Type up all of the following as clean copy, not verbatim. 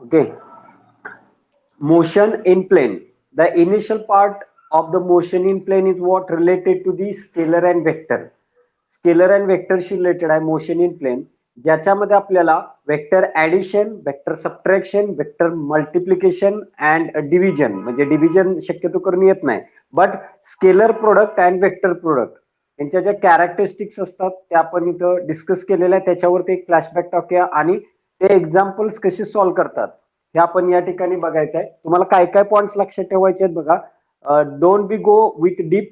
Okay. Motion in plane. The initial part of the motion in plane is what related to the scalar and vector. Scalar and वेक्टरशी related आहे motion in plane, ज्याच्यामध्ये आपल्याला vector addition, vector subtraction, vector multiplication and division, म्हणजे division शक्यतो करून येत नाही, but scalar product and vector product यांच्या ज्या कॅरेक्टरिस्टिक्स असतात त्या आपण इथं डिस्कस केलेल्या आहे. त्याच्यावरती एक फ्लॅशबॅक टाकूया आणि ते एक्झाम्पल्स कसे सॉल्व्ह करतात हे आपण या ठिकाणी बघायचं आहे. तुम्हाला काय काय पॉइंट्स लक्षात ठेवायचे आहेत बघा. Don't be go with deep,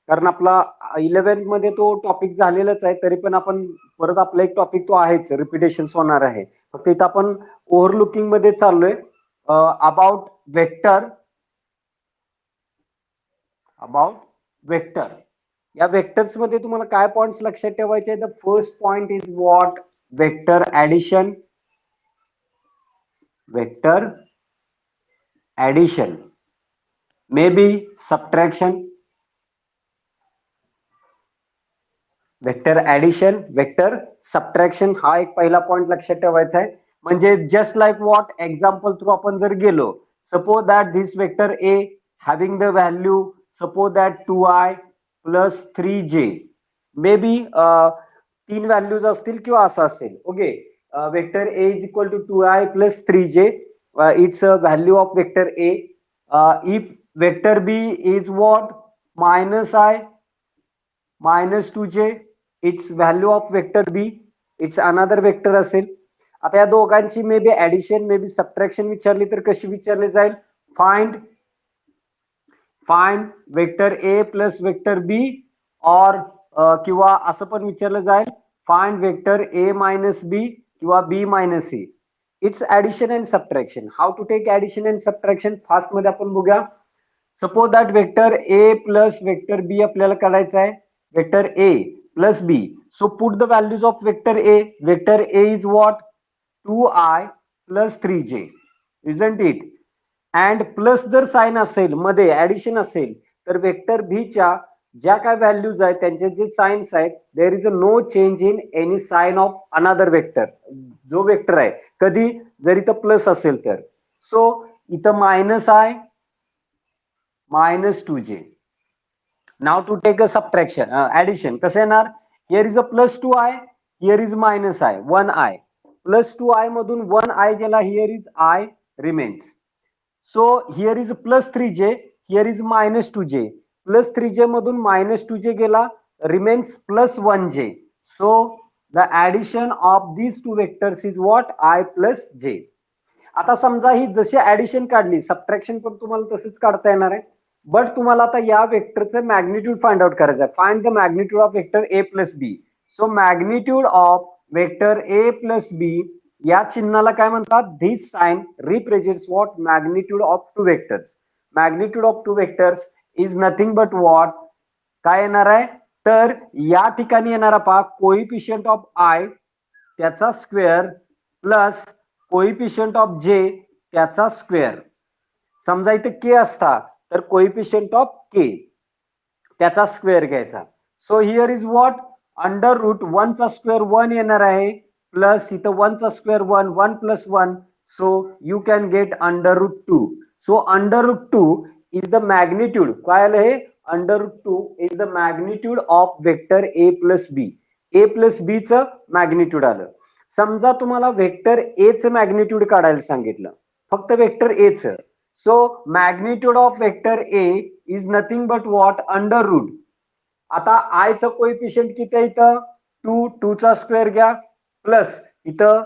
कारण आपला 11th मध्ये तो टॉपिक झालेलाच आहे, तरी पण आपण परत आपला एक टॉपिक तो आहेच, रिपिटेशन होणार आहे. फक्त इथं आपण ओव्हरलुकिंग मध्ये चाललोय. About vector, about vector. या वेक्टर्स मध्ये तुम्हाला काय पॉइंट्स लक्षात ठेवायचे? The first point is what? Vector addition, vector addition, may be subtraction. Vector addition, vector subtraction हा एक पहिला पॉइंट लक्षात ठेवायचा आहे. म्हणजे just like what, example through आपण जर गेलो, suppose that this vector A having the value, suppose that 2i plus 3j, may be 3 values असतील किंवा असं असेल. Okay, vector A is equal to 2i plus 3j, it's value of vector A. If vector B is what? Minus i minus 2j, it's value of vector B, it's another vector असेल. आता या दोघांची may be addition, may be subtraction विचारली तर कशी विचारली जाईल? Find vector A plus vector B, और किंवा असं पण विचारलं जाईल, find vector A minus B किंवा B minus A. It's addition and subtraction. How to take addition and subtraction fast मध्ये आपण बघूया. Suppose that vector A plus vector B आपल्याला काढायचं आहे, vector A plus B. So put the values of vector A. Vector A is what? 2i plus 3j, isn't it? And plus जर sign असेल, मध्ये addition असेल, तर vector बी च्या ज्या काय व्हॅल्यूज आहेत त्यांचे जे साइन्स आहेत, there is a no change in any sign of another vector. जो वेक्टर आहे कधी जर इथं प्लस असेल तर. सो इथं minus i minus 2j. Now to take a subtraction, addition, कसं येणार? Here is a plus 2i, here is minus i, 1i. Plus 2i मधून 1i गेला, here is i remains. So here is plus 3j, here is minus 2j. Plus 3j मधून minus 2j गेला, remains plus 1j. So the addition of these two vectors is what? I plus j. आता समजा ही जशी addition काढली, subtraction पण तुम्हाला तसंच काढता येणार आहे. बट तुम्हाला आता या वेक्टरचं मॅग्निट्यूड फाइंड आउट करायचं आहे. Find the magnitude of vector A plus B. So magnitude of vector A plus B, या चिन्हाला काय म्हणतात? This sign represents what? Magnitude of two vectors. Magnitude of two vectors is nothing but what? काय येणार आहे? तर या ठिकाणी येणारा पहा, कोइफिशियंट ऑफ आय त्याचा square plus coefficient of J त्याचा स्क्वेअर. समजा इथे के असता तर कोइफिशियंट ऑफ के त्याचा स्क्वेअर घ्यायचा. So here is what? Under root 1 चा स्क्वेअर 1 येणार आहे, प्लस इथं 1 चा square 1, 1 plus 1. So you can get under root 2. So under root 2 is the magnitude. काय आलं हे? Under root 2 is the magnitude of vector A plus B. A plus B च magnitude आलं. समजा तुम्हाला वेक्टर ए च मॅग्निट्यूड काढायला सांगितलं, फक्त वेक्टर ए च. So magnitude of vector A is nothing but what? Under root. आता आय चं कोइफिशियंट किती आहे इथं? 2, 2 चा स्क्वेअर घ्या, प्लस इथं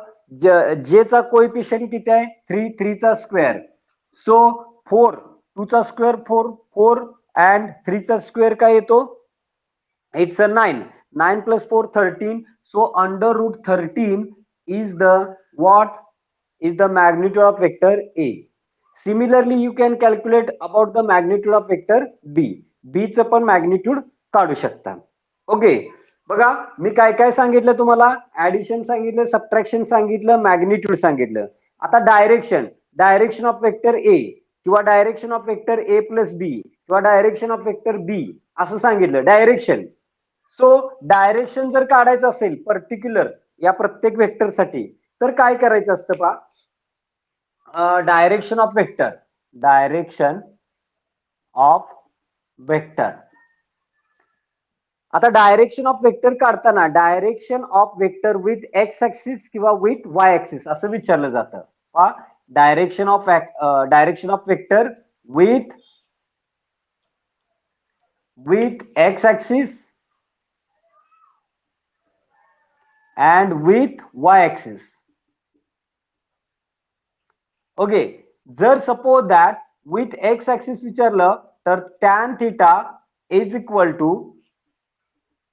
जे चा कोइफिशियंट किती आहे? 3, 3 चा स्क्वेअर. सो 4, 2 चा स्क्वेअर 4, 4 अँड 3 चा स्क्वेअर काय येतो? It's a 9. 9 plus 4, 13. So under root 13 is the what? Is the magnitude of vector A. Similarly, you can calculate about the magnitude of vector B. B चं पण magnitude काढू शकता. Okay, बघा मी काय काय सांगितलं तुम्हाला? ऍडिशन सांगितलं, सबट्रॅक्शन सांगितलं, मॅग्निट्यूड सांगितलं. आता डायरेक्शन ऑफ वेक्टर ए किंवा direction of vector A plus B किंवा डायरेक्शन ऑफ वेक्टर बी असं सांगितलं. डायरेक्शन. सो डायरेक्शन जर काढायचं असेल पर्टिक्युलर या प्रत्येक वेक्टरसाठी, तर काय करायचं असतं पहा? Direction of vector, direction of vector. आता डायरेक्शन ऑफ वेक्टर काढताना direction of vector with X axis किंवा विथ वाय ऍक्सिस असं विचारलं जातं. Direction of vector with x axis and with y axis. Okay, जर suppose that with X axis विचारलं तर tan theta is equal to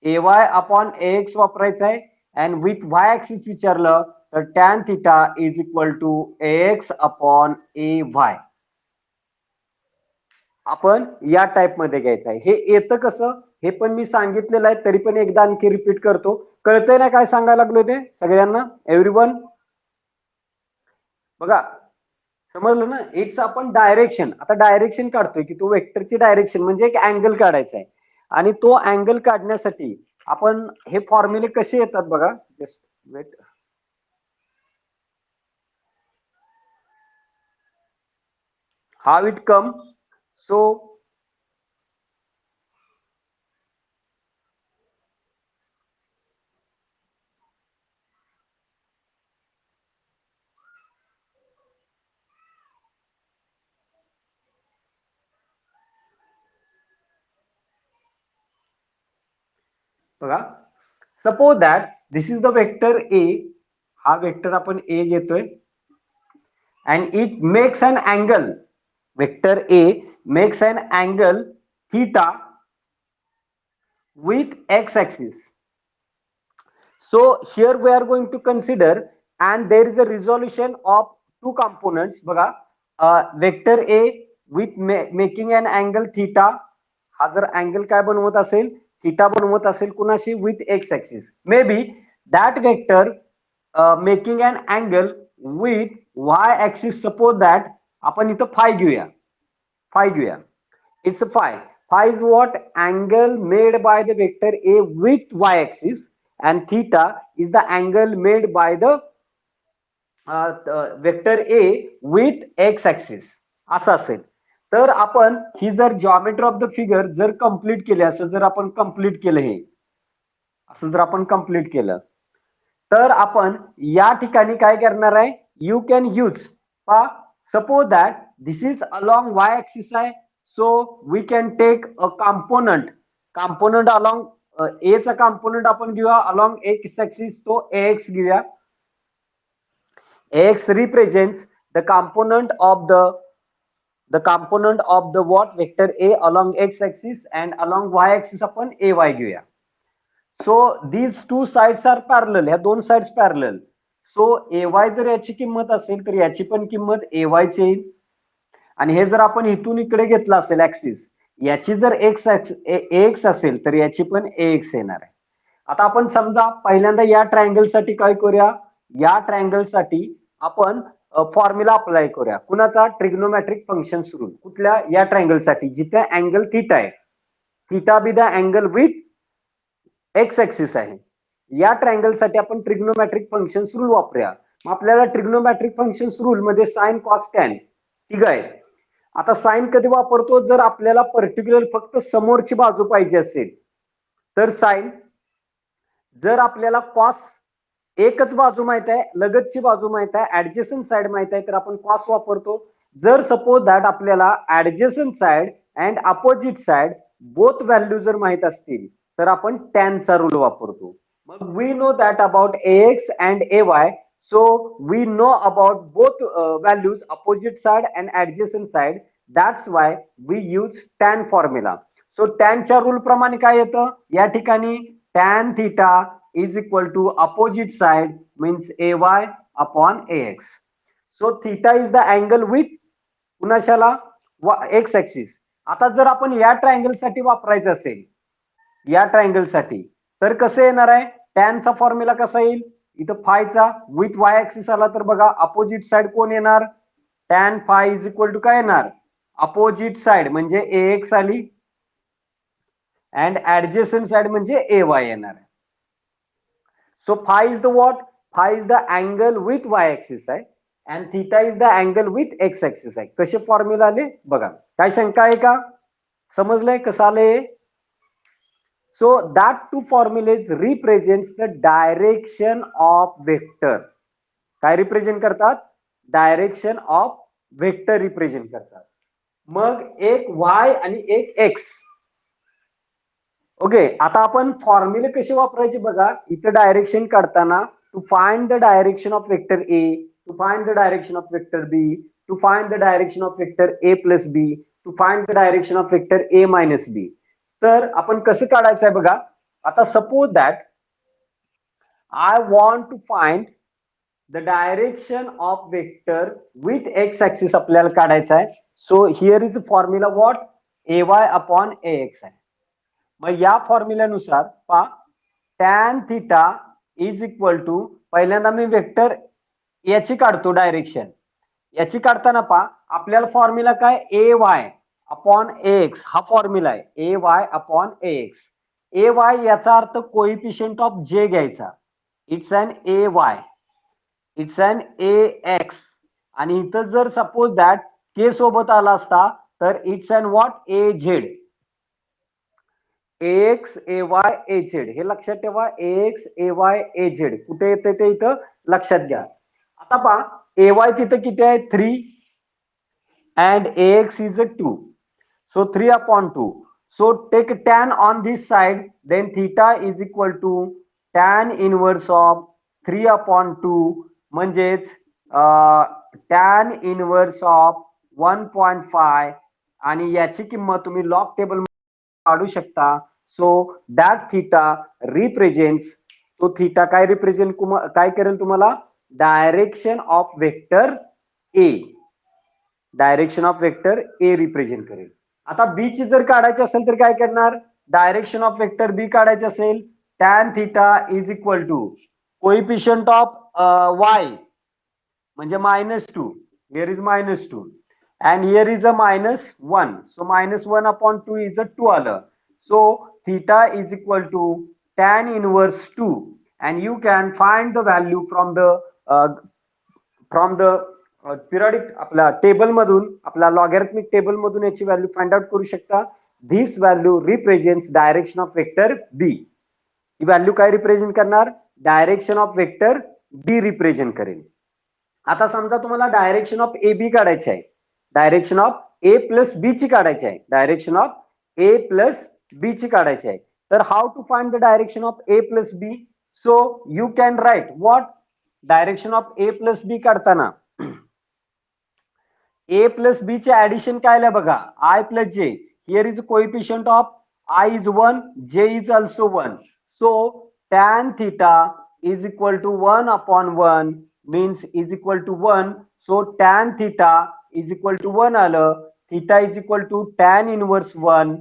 A Y upon A X वापरायचं आहे. And with Y axis विचारलं तर tan theta is equal to A x upon A Y. आपण या type मध्ये घ्यायचं आहे. हे येतं कसं हे पण मी सांगितलेलं आहे, तरी पण एकदा आणखी रिपीट करतो. कळतंय ना काय सांगायला लागलो ते सगळ्यांना? एव्हरीवन बघा, समजलं ना? इट्स आपण डायरेक्शन, आता डायरेक्शन काढतोय की तो वेक्टरची डायरेक्शन म्हणजे एक अँगल काढायचा आहे. आणि तो अँगल काढण्यासाठी आपण हे फॉर्म्युले कसे येतात बघा. Just wait. How it come? So बघा, suppose that this is the vector A. हा वेक्टर आपण ए घेतोय and it makes an angle. Vector A makes an angle theta with x axis. So here we are going to consider, and there is a resolution of two components. बघा, vector A with making an angle theta. हा जर angle काय बनवत असेल, theta बनवत असेल कुणाशी, with X axis. May be that vector making an angle with Y axis. Suppose that आपण इथं फाय घेऊया, it's a phi. Phi is what? Angle made by the vector A with y axis, and theta is the angle made by the vector A with x axis. असं असेल तर आपण ही जर geometry of the figure जर complete केली, असं जर आपण कंप्लीट केलं, हे असं जर आपण कंप्लीट केलं तर आपण या ठिकाणी काय करणार आहे, you can use. Suppose that this is along Y axis आहे. So we can take a component along A चा component आपण घेऊया along x axis, तो ax घेऊया. ax represents the component of the what vector A along x axis, and along y axis आपण ay घेऊया. So these two sides are parallel. ह्या दोन sides parallel. So ay जर याची किंमत असेल तर याची पण किंमत ay ची येईल. आणि हे जर आपण इथून इकडे घेतलं असेल ऍक्सिस, याची जर एक्स असेल तर याची पण एक्स येणार आहे. आता आपण समजा पहिल्यांदा या ट्रायंगल साठी काय करूया, या ट्रायंगल साठी आपण फॉर्म्युला अप्लाय करूया. कुणाचा? ट्रिग्नोमॅट्रिक फंक्शन रूल. कुठल्या? या ट्रायंगल साठी जिथे अँगल थीटा आहे. Theta be the angle with X axis आहे. या ट्रायंगल साठी आपण ट्रिग्नोमॅट्रिक फंक्शन रूल वापरूया. मग आपल्याला ट्रिग्नोमॅट्रिक फंक्शन रूल मध्ये साइन कॉस टॅन ठीक आहे. आता साइन कधी वापरतो, जर आपल्याला पर्टिक्युलर फक्त समोरची बाजू पाहिजे असेल तर साइन. जर आपल्याला कॉस एकच बाजू माहित आहे, लगतची बाजू माहित आहे, ऍडजस्टंट साइड माहित आहे तर आपण कॉस वापरतो. जर सपोज दॅट आपल्याला adjacent side and opposite side both value जर माहित असतील तर आपण टॅनचा रूल वापरतो. मग we know that about ax and ay. So we know about both values, opposite side and adjacent side. That's why we use tan formula. So tan च्या rule प्रमाणे काय येतं या ठिकाणी, tan theta is equal to opposite side means ay upon ax. So theta is the angle with कुणाशाला x axis. आता जर आपण या ट्रायंगल साठी वापरायचं असेल, या ट्रायंगल साठी तर कसं येणार आहे, टॅनचा फॉर्म्युला कसा येईल, इथं फायचा विथ वाय ऍक्सिस आला तर बघा अपोजिट साइड कोण येणार, tan phi is equal to काय येणार, अपोजिट साइड म्हणजे ax आली अँड ऍडजस्टंट साइड म्हणजे ay येणार आहे. So phi is the what, phi is the angle with Y axis आहे. And theta is the angle with X axis आहे. कसे फॉर्म्युला आले बघा. काय शंका आहे का? समजलंय कसं आले? So that two formulas represents the direction of vector. काय रिप्रेझेंट करतात? डायरेक्शन ऑफ वेक्टर रिप्रेझेंट करतात. मग एक y आणि एक x. ओके, आता आपण फॉर्म्युले कसे वापरायचे बघा. इथं डायरेक्शन काढताना to find the direction of vector A, to find the direction of vector B, to find the direction of vector A plus B, to find the direction of vector A minus B. तर आपण कसं काढायचं आहे बघा. आता suppose that I want to find the direction of vector with X axis आपल्याला काढायचा आहे. So here is formula what? A Y upon A X आहे. मग या फॉर्म्युल्यानुसार पहा, tan theta is equal to, पहिल्यांदा मी वेक्टर याची काढतो डायरेक्शन. याची काढताना पहा आपल्याला फॉर्म्युला काय? A Y upon A X हा फॉर्म्युला आहे. A Y upon A X. A Y याचा अर्थ कोइफिशियंट ऑफ जे घ्यायचा. It's an A Y, it's an A X. आणि इथं जर सपोज दॅट के सोबत आला असता तर it's an what? A Z. X A Y A Z हे लक्षात ठेवा. X A Y A Z कुठे येते ते इथं लक्षात घ्या. आता पहा ए वाय तिथं किती आहे? 3 and A X is 2. So 3 upon 2. So take tan on this side, then theta is equal to tan inverse of 3 upon 2 म्हणजेच टॅन इनवर्स ऑफ 1.5. आणि याची किंमत तुम्ही लॉग टेबल काढू शकता. सो दॅट थीटा रिप्रेझेंट्स, तो थीटा काय represent काय करेल तुम्हाला? Direction of vector A. Direction of vector A represent करेल. आता बी ची जर काढायची असेल तर काय करणार? डायरेक्शन ऑफ वेक्टर बी काढायचे असेल, tan theta is equal to coefficient of Y म्हणजे -2. Here is -2 and here is a -1. So -1 upon 2 is a 2 आलं. So theta is equal to tan inverse 2 and you can find the value from the periodic आपला table मधून, आपला logarithmic table मधून याची value find out करू शकता. This value represents direction of vector B. ही value काय रिप्रेझेंट करणार? Direction of vector B represent करेल. आता समजा तुम्हाला डायरेक्शन ऑफ ए बी काढायचे आहे. Direction of A plus B ची काढायची आहे. Direction of A plus B ची काढायची आहे. तर how to find the direction of A plus B? So you can write what? Direction of A plus B काढताना ए प्लस बी चे addition काय आलं बघा. I plus J. Here is coefficient of I is 1, J is also 1. So tan theta is equal to 1 upon 1 means is equal to 1. So tan theta is equal to 1 आलं. theta is equal to tan inverse 1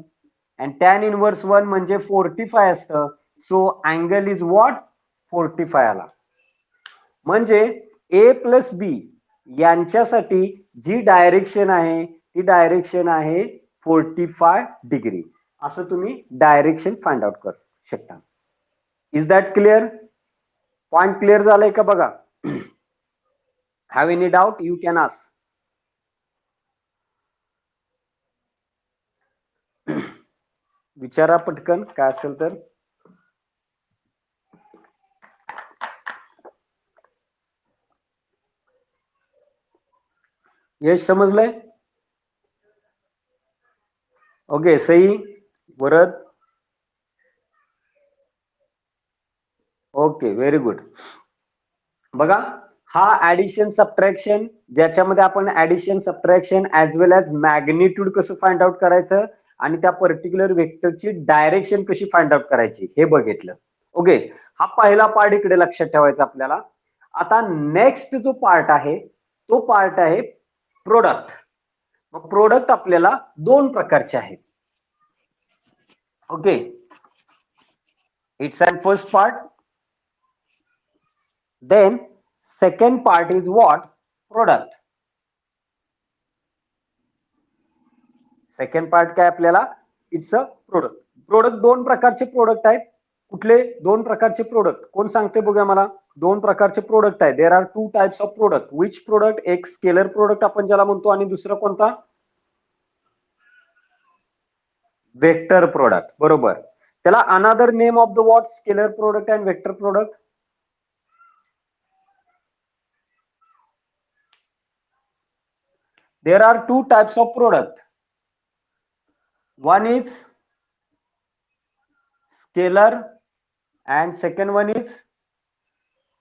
and tan inverse 1 म्हणजे 45 असतं. So angle is what? 45 आला. म्हणजे a plus बी यांच्यासाठी जी direction आहे ती direction आहे 45 degree. असं तुम्ही डायरेक्शन फाइंड आउट करू शकता. Is that clear? Point clear झालंय का बघा. Have any doubt? You can ask. विचारा पटकन काय असेल तर. यश समजलंय? Okay, Sai Varad. Okay, very good. बघा हा ऍडिशन सबट्रॅक्शन, ज्याच्यामध्ये आपण addition subtraction as well as magnitude कसं फाइंड आउट करायचं आणि त्या पर्टिक्युलर वेक्टरची डायरेक्शन कशी फाइंड आउट करायची हे बघितलं. ओके, हा पहिला पार्ट इकडे लक्षात ठेवायचा आपल्याला. आता नेक्स्ट जो पार्ट आहे तो पार्ट आहे प्रोडक्ट. मग प्रोडक्ट आपल्याला दोन प्रकारचे आहेत. Okay, it's and first part. Then second part is what? Product. Second part काय आपल्याला? It's a product. प्रोडक्ट दोन प्रकारचे प्रोडक्ट आहेत. कुठले दोन प्रकारचे प्रोडक्ट कोण सांगते बघा मला. दोन प्रकारचे प्रोडक्ट आहे. There are two types of product. Which product? एक स्केलर प्रोडक्ट आपण ज्याला म्हणतो आणि दुसरा कोणता? Vector product. बरोबर. त्याला another name of the what? Scalar product and vector product. There are two types of product. One is scalar and second one is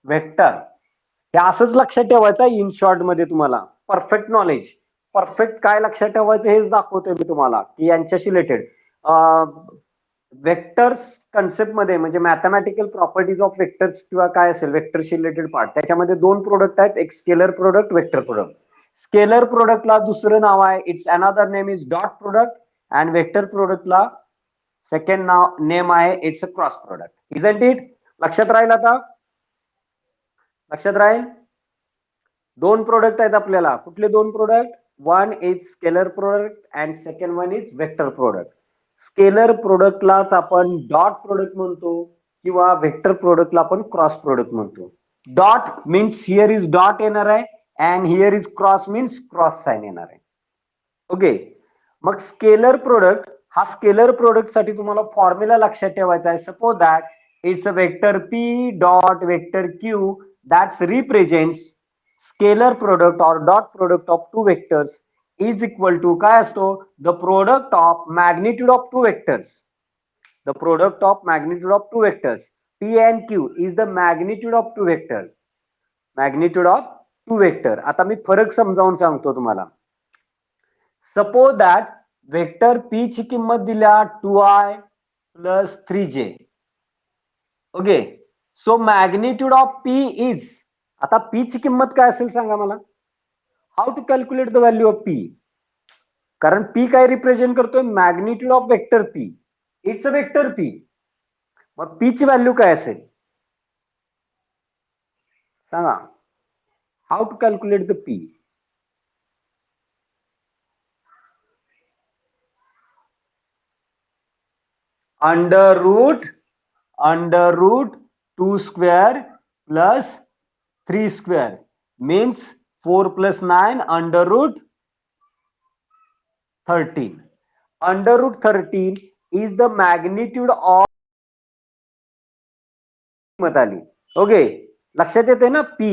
vector. हे असंच लक्षात ठेवायचं इन शॉर्ट मध्ये तुम्हाला. Perfect knowledge. परफेक्ट काय लक्षात ठेवायचं हेच दाखवतोय मी तुम्हाला की यांच्याशी रिलेटेड वेक्टर्स कन्सेप्ट मध्ये म्हणजे मॅथमॅटिकल प्रॉपर्टीज ऑफ वेक्टर्स किंवा काय असेल वेक्टरशी रिलेटेड पार्ट, त्याच्यामध्ये दोन प्रोडक्ट आहेत, एक scalar product, vector product. Scalar प्रोडक्टला दुसरं नाव आहे it's another name is dot product and vector प्रोडक्टला सेकंड नाव नेम आहे it's a cross product. Isn't it? लक्षात राहील आता? लक्षात राहील? दोन प्रोडक्ट आहेत आपल्याला. कुठले दोन product? One is scalar product and second one is vector product. Scalar प्रोडक्टलाच आपण डॉट प्रोडक्ट म्हणतो किंवा वेक्टर प्रोडक्टला आपण क्रॉस प्रोडक्ट म्हणतो. Dot means here is dot येणार आहे and here is cross means cross sign येणार आहे. ओके. मग स्केलर प्रोडक्ट, हा स्केलर प्रोडक्ट साठी तुम्हाला फॉर्म्युला लक्षात ठेवायचा आहे. Suppose that it's a vector P dot vector Q that's represents scalar product और dot product of two vectors is equal to काय असतो? The product of magnitude of two vectors. The product of magnitude of two vectors. P and Q is the magnitude of two vectors. Magnitude of two vector. आता मी फरक समजावून सांगतो तुम्हाला. Suppose that vector P ची किंमत दिल्या 2i plus 3j. Okay. So magnitude of P is, आता P ची किंमत काय असेल सांगा मला. How to calculate the value of P? कारण P काय रिप्रेझेंट करतोय? Magnitude of vector P. It's a vector P. मग P ची व्हॅल्यू काय असेल सांगा. How to calculate the P? Under root 2 square plus 3 square means 4 plus 9 under root 13. Under root 13 is the magnitude of किंमत आली. Okay. लक्षात येते ना P.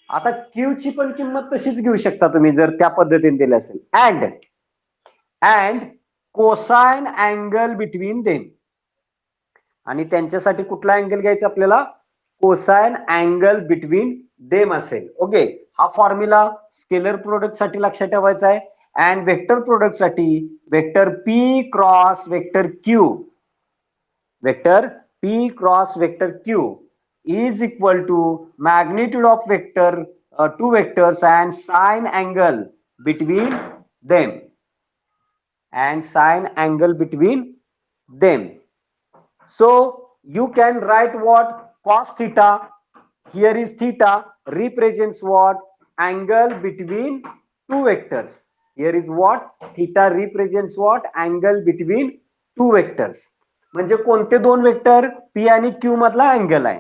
आता Q ची पण किंमत तशीच घेऊ शकता तुम्ही जर त्या पद्धतीने दिली असेल. And cosine angle between them. आणि त्यांच्यासाठी कुठला अँगल घ्यायचा आपल्याला? कोसाइन अँगल बिटवीन देम असेल. ओके. हा फॉर्म्युला स्केलर प्रोडक्ट साठी लक्षात ठेवायचा आहे. अँड वेक्टर प्रोडक्ट साठी vector P cross vector Q, vector P cross vector Q is equal to magnitude of vector two vectors and sine angle between them, and sine angle between them. So you can write what? Cos theta, here is theta, represents what? Angle between two vectors. Here is what? Theta represents what? Angle between two vectors. म्हणजे कोणते दोन vector? P आणि Q मधला angle आहे.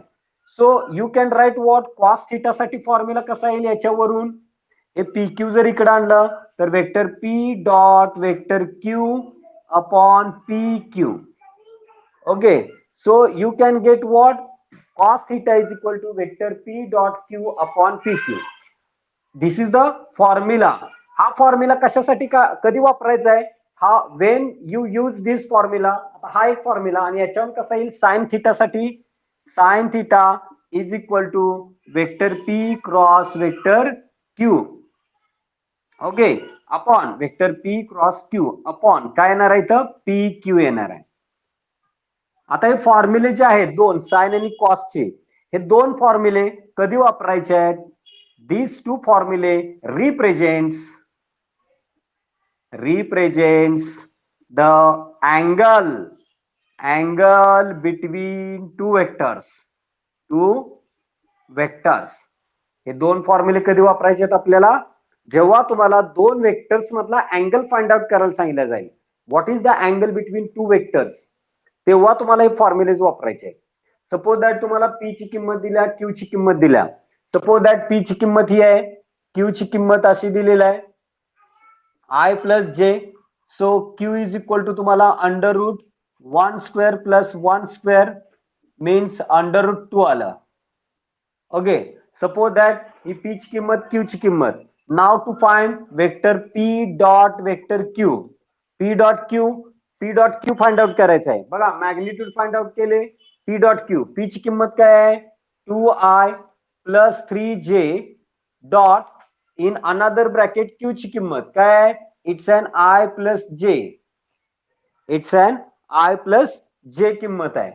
So you can write what? Cos theta साठी formula कसा येईल याच्यावरून? हे PQ जर इकडे आणलं तर vector P dot vector Q upon PQ. Okay. So you can get what? Cos theta is equal to vector P dot Q upon PQ. This is the formula. हा फॉर्म्युला कशासाठी कधी वापरायचा आहे? हा when you use this formula. हा एक formula आणि याच्यावर कसा येईल? साइन थिटा साठी sine theta is equal to vector P cross vector Q. Okay. Upon vector P cross Q upon काय येणार आहे इथं? PQ येणार आहे. आता हे फॉर्म्युले जे आहेत दोन, साइन आणि कॉसचे, हे दोन फॉर्म्युले कधी वापरायचे आहेत? These two formulae represents the angle between two vectors. हे दोन फॉर्म्युले कधी वापरायचे आहेत आपल्याला? जेव्हा तुम्हाला दोन वेक्टर्स मधला अँगल फाइंड आउट करायला सांगितलं जाईल. What is the angle between two vectors? तेव्हा तुम्हाला हे फॉर्म्युलेज वापरायचे आहेत. सपोज दॅट तुम्हाला पी ची किंमत दिल्या, क्यू ची किंमत दिल्या. सपोज दॅट पी ची किंमत ही आहे, क्यू ची किंमत अशी दिलेली आहे I plus J. So Q is equal to तुम्हाला under root 1 square plus 1 square means under root 2 आलं. ओके, सपोज दॅट ही पी ची किंमत, क्यू ची किंमत. Now to find vector P dot vector Q. P dot Q find out करायचं आहे. बघा मॅग्निट्यूड फाइंड आउट केले. पी डॉट क्यू, पी ची किंमत काय आहे 2i plus 3j dot in another bracket Q ची किंमत काय आहे, it's an i plus j. It's an i plus j किंमत आहे.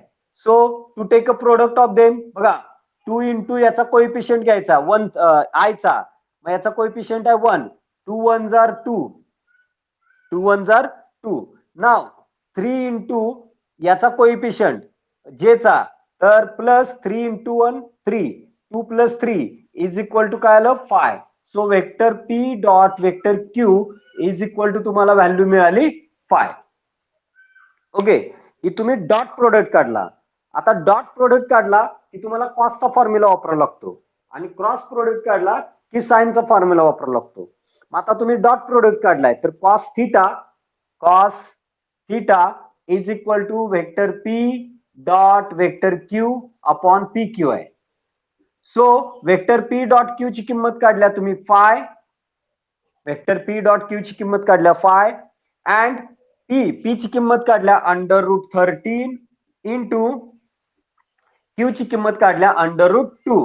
So to take a product of them. बघा 2 इंटू याचा कोएफिशियंट घ्यायचा 1 आय चा, मग याचा कोएफिशियंट आहे 1. 2 1 जार 2, 2 1 जार 2. नाव 3 इंटू याचा कोएफिशियंट जे चा, तर plus 3 into 1 3, 2 plus 3 is equal to काय आलं 5. So vector P dot vector Q is equal to तुम्हाला व्हॅल्यू मिळाली 5. ओके, की तुम्ही डॉट प्रोडक्ट काढला. आता डॉट प्रोडक्ट काढला की तुम्हाला कॉसचा फॉर्म्युला वापरावा लागतो, आणि क्रॉस प्रोडक्ट काढला की साइनचा फॉर्म्युला वापरावा लागतो. मग आता तुम्ही डॉट प्रोडक्ट काढलाय तर cos theta is equal to vector P dot vector Q upon P Q आहे. So vector P dot Q ची किंमत काढल्या तुम्ही 5. वेक्टर पी डॉट क्यू ची किंमत काढल्या 5 अँड पी ची किंमत काढल्या अंडर रूट 13 इंटू क्यू ची किंमत काढल्या अंडर रूट 2.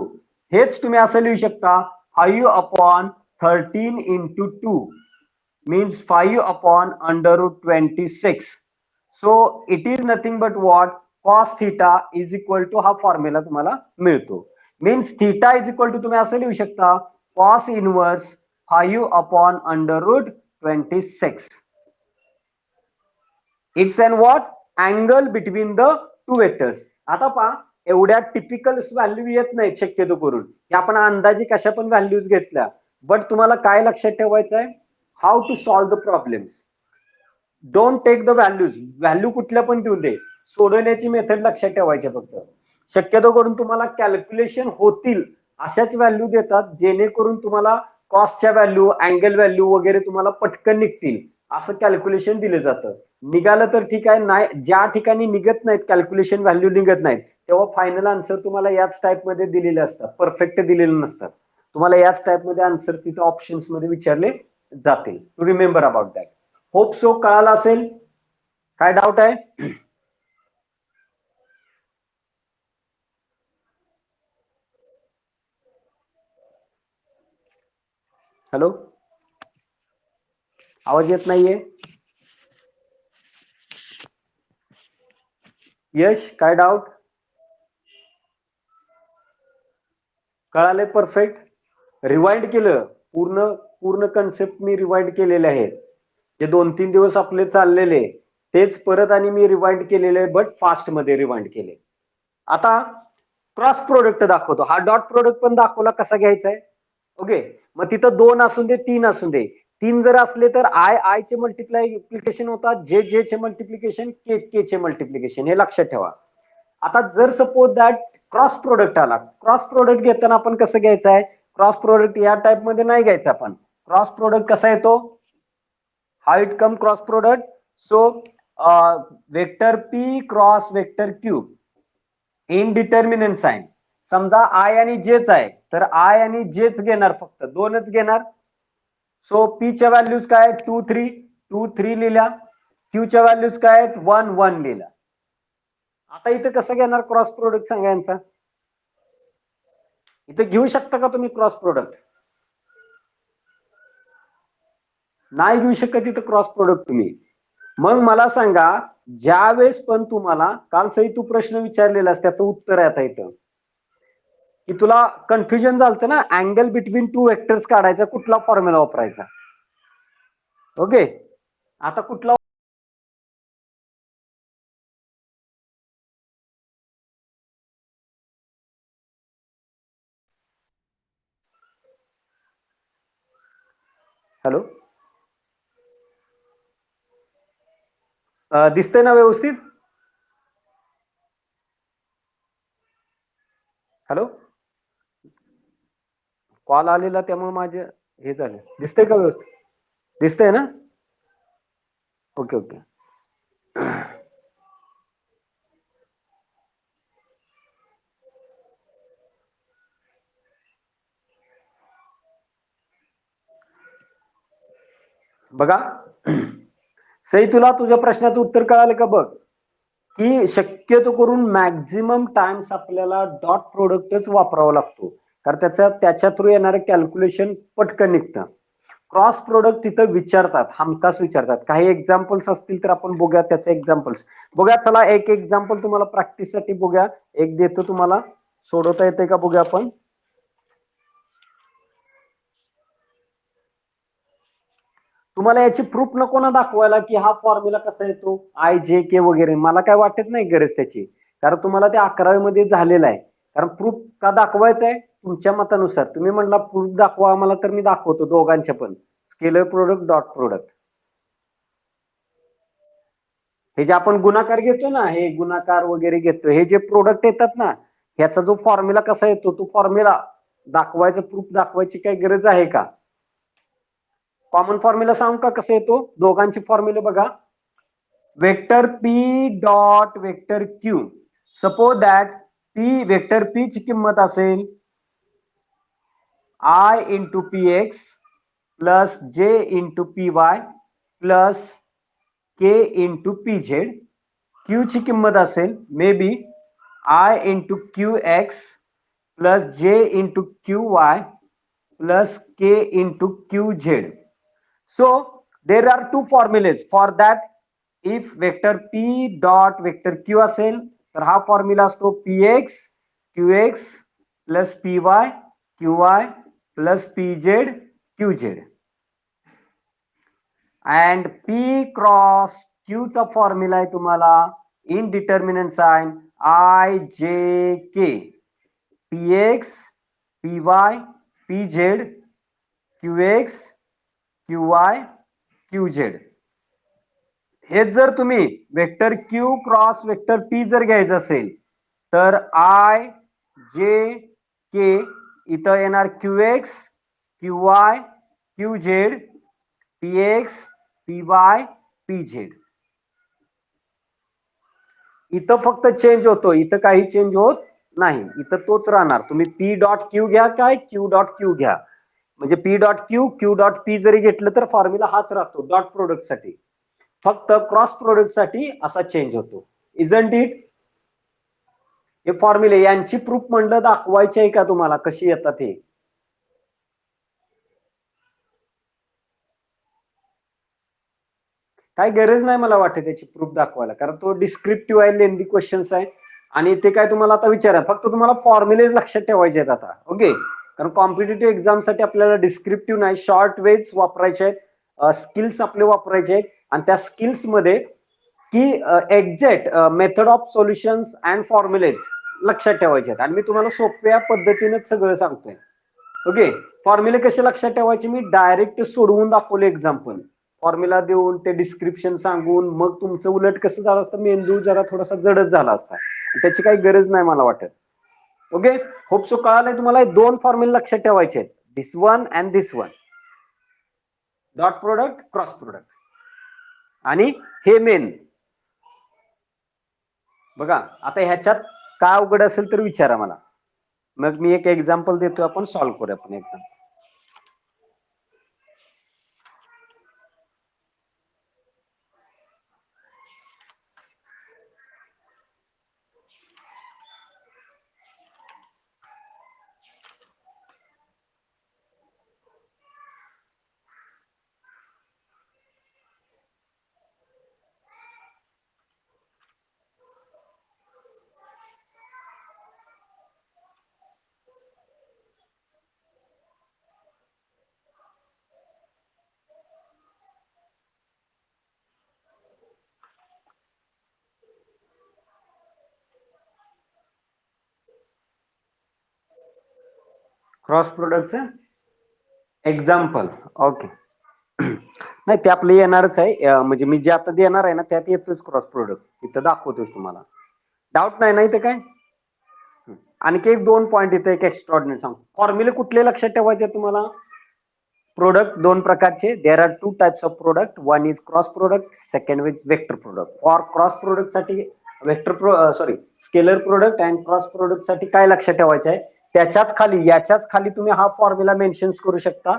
हेच तुम्ही असं लिहू शकता 5 upon 13 into 2 means 5 upon under root 26. So it is nothing but what cos theta is equal to हा फॉर्म्युला तुम्हाला मिळतो. Means theta is equal to तुम्ही असं लिहू शकता cos inverse 5 upon under root 26. It's an what angle between the two vectors. आता पहा एवढ्या टिपिकल व्हॅल्यू येत नाहीत शक्यतो करून, की आपण अंदाजे कशा पण व्हॅल्यूज घेतल्या. बट तुम्हाला काय लक्षात ठेवायचं आहे, how to solve the problems. Don't take the values, value कुठल्या पण देऊ दे, सोडवण्याची मेथड लक्षात ठेवायची फक्त. शक्यतो करून तुम्हाला कॅल्क्युलेशन होतील अशाच व्हॅल्यू देतात जेणेकरून तुम्हाला कॉस्टच्या व्हॅल्यू, अँगल व्हॅल्यू वगैरे तुम्हाला पटकन निघतील असं कॅल्क्युलेशन दिलं जातं. निघालं तर ठीक आहे, नाही ज्या ठिकाणी निघत नाहीत कॅल्क्युलेशन व्हॅल्यू निघत नाहीत तेव्हा फायनल आन्सर तुम्हाला याच टाइप मध्ये दिलेले असतात, परफेक्ट दिलेले नसतात. तुम्हाला याच टाइप मध्ये आन्सर तिथे ऑप्शन्स मध्ये विचारले जातील. To remember about that. Hope so कळालं असेल. काय डाऊट आहे? हॅलो, आवाज येत नाहीये? यश, काय डाऊट? कळाले परफेक्ट? रिवाइंड केलं पूर्ण, पूर्ण कन्सेप्ट मी रिवाइंड केलेले आहेत. जे 2-3 दिवस आपले चाललेले तेच परत आणि मी रिवाइंड केलेले, बट फास्ट मध्ये रिवाइंड केले. आता क्रॉस प्रोडक्ट दाखवतो. हा डॉट प्रोडक्ट पण दाखवला कसा घ्यायचा आहे. ओके, मग तिथं 2 असून दे 3 असून दे, 3 जर असले तर आय चे मल्टिप्लिकेशन होतात, जे चे मल्टिप्लिकेशन, के चे मल्टिप्लिकेशन, हे लक्षात ठेवा. आता जर सपोज दॅट क्रॉस प्रोडक्ट आला, क्रॉस प्रोडक्ट घेताना आपण कसं घ्यायचं आहे, क्रॉस प्रोडक्ट या टाइप मध्ये नाही घ्यायचा आपण. क्रॉस प्रोडक्ट कसा येतो, how it come cross product. So vector P cross vector Q indeterminant sign. समजा आय आणि जेच आहे तर आय आणि जेच घेणार, फक्त 2च घेणार. सो पी च्या व्हॅल्यूज काय 2 3, 2 3 लिहिल्या. क्यू च्या व्हॅल्यूज काय 1 1 लिहिल्या. आता इथे कसं घेणार क्रॉस प्रोडक्ट सांगा यांचा. इथे घेऊ शकता का तुम्ही क्रॉस प्रोडक्ट? नाही घेऊ शकत इथं क्रॉस प्रोडक्ट तुम्ही. मग मला सांगा, ज्या वेळेस पण तुम्हाला काल सही तू प्रश्न विचारलेला त्याचं उत्तर आहे आता इथं, की तुला कन्फ्युजन झालं ना, अँगल बिटवीन टू वेक्टर्स काढायचा कुठला फॉर्म्युला वापरायचा. ओके, आता कुठला? हॅलो, दिसतंय ना व्यवस्थित? हॅलो, कॉल आलेला त्यामुळे माझे हे झालं. दिसतंय का व्यवस्थित? दिसतंय ना? Okay okay. बघा सई, तुला तुझ्या प्रश्नाचं उत्तर कळालं का बघ, की शक्यतो करून मॅक्झिमम टाइम्स आपल्याला डॉट प्रोडक्टच वापरावा लागतो, कारण त्याच्या थ्रू येणारे कॅल्क्युलेशन पटकन निघतं. क्रॉस प्रोडक्ट तिथं विचारतात, हमखास विचारतात. काही एक्झाम्पल्स असतील तर आपण बघूया त्याचे एक्झाम्पल्स. बघूया, चला एक एक्झाम्पल तुम्हाला प्रॅक्टिससाठी बघूया, एक देतो तुम्हाला, सोडवता येते का बघूया आपण. तुम्हाला याची प्रूफ नको ना दाखवायला की हा फॉर्म्युला कसा येतो, आय जे के वगैरे, मला काय वाटत नाही गरज त्याची, कारण तुम्हाला ते 11वी मध्ये झालेलं आहे. कारण प्रूफ का दाखवायचं आहे तुमच्या मतानुसार, तुम्ही म्हणला प्रूफ दाखवा आम्हाला तर मी दाखवतो दोघांचे पण, स्केलर प्रोडक्ट, डॉट प्रोडक्ट. हे जे आपण गुणाकार घेतो ना, हे गुणाकार वगैरे घेतो, हे जे प्रोडक्ट येतात ना, ह्याचा जो फॉर्म्युला कसा येतो तो फॉर्म्युला दाखवायचं, प्रूफ दाखवायची काही गरज आहे का? कॉमन फॉर्म्युला सांगू का कसं येतो, दोघांचे फॉर्म्युले बघा. Vector P dot vector Q, suppose that P, vector P ची किंमत असेल I into P X plus J into P Y plus K into P Z. Q ची किंमत असेल may be I into Q X plus J into Q Y plus K into Q Z. So there are two formulas for that. If vector p dot vector q असेल तर हा formula असतो px qx plus py qy plus pz qz. And p cross q चा formula आहे तुम्हाला इनडिटर्मिनंट sign i j k px py pz qx qy qz. हे जर तुम्ही vector Q cross vector P जर घ्यायचं असेल तर आय जे के इथं येणार Q x Q Y Q Z P x P Y P Z. इथं फक्त चेंज होतो, इथं काही चेंज होत नाही, इथं तोच राहणार. तुम्ही पी डॉट क्यू घ्या काय क्यू डॉट क्यू घ्या, म्हणजे P dot Q Q dot P जरी घेतलं तर फॉर्म्युला हाच राहतो डॉट प्रोडक्ट साठी. फक्त क्रॉस प्रोडक्ट साठी असा चेंज होतो. Isn't it? हे फॉर्म्युले यांची प्रूफ म्हणलं दाखवायची आहे का तुम्हाला कशी येतात हे? काय गरज नाही मला वाटते त्याची प्रूफ दाखवायला, कारण तो डिस्क्रिप्टिव्ह आहे, लेंदी क्वेश्चन्स आहे आणि ते काय तुम्हाला आता विचारा, फक्त तुम्हाला फॉर्म्युले लक्षात ठेवायचे आहेत आता. ओके, कारण कॉम्पिटेटिव्ह एक्झाम साठी आपल्याला डिस्क्रिप्टिव्ह नाही, शॉर्ट वेज वापरायचे आहेत, स्किल्स आपले वापरायचे आहेत आणि त्या स्किल्स मध्ये की exact method of solutions and formulas लक्षात ठेवायचे आहेत आणि मी तुम्हाला सोप्या पद्धतीने सगळं सांगतोय. ओके, फॉर्म्युले कसे लक्षात ठेवायचे मी डायरेक्ट सोडवून दाखवले एक्झाम्पल, फॉर्म्युला देऊन ते डिस्क्रिप्शन सांगून, मग तुमचं उलट कसं झालं असतं, मेंदू जरा थोडासा जडच झाला असता, त्याची काही गरज नाही मला वाटत. ओके, होप सो कळालंय तुम्हाला. दोन फॉर्म्युले लक्षात ठेवायचे आहेत, this one and this one, dot product cross product. आणि हे मेन बघा, आता ह्याच्यात काय अवघड असेल तर विचारा मला, मग मी एक एक्झाम्पल देतो, आपण सॉल्व्ह करूया आपण एकदम. Cross प्रोडक्टचं example. ओके, नाही ते आपलं येणारच आहे, म्हणजे मी जे आता देणार आहे ना त्यात येतोच क्रॉस प्रोडक्ट, इथं दाखवतोच तुम्हाला. डाऊट नाही ना इथं काय? आणखी एक 2 पॉईंट इथे एक एक्स्ट्रॉर्डिनरी सांग. फॉर्म्युले कुठले लक्षात ठेवायचे तुम्हाला? प्रोडक्ट 2 प्रकारचे. There are 2 types of product. One is cross product, second is vector product. For cross product साठी scalar product and cross product साठी काय लक्षात ठेवायचं आहे? त्याच्याच खाली, याच्याच खाली तुम्ही हा फॉर्म्युला मेन्शन करू शकता.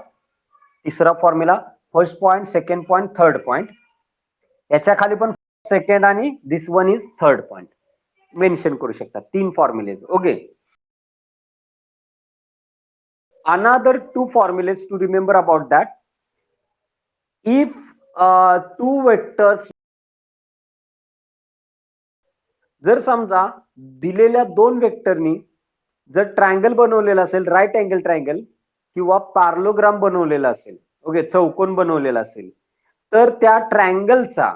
तिसरा formula, first point, second point, third point. याच्या खाली पण सेकंड आणि this one is third point mention करू शकता. 3 फॉर्म्युले. Okay. Another 2 formulas to remember about that. If 2 vectors, जर समजा दिलेल्या 2 वेक्टरनी जर ट्रायंगल बनवलेला असेल, राईट अँगल ट्रायंगल किंवा पॅरलोग्राम बनवलेला असेल, ओके, चौकोन बनवलेला असेल, तर त्या ट्रायंगलचा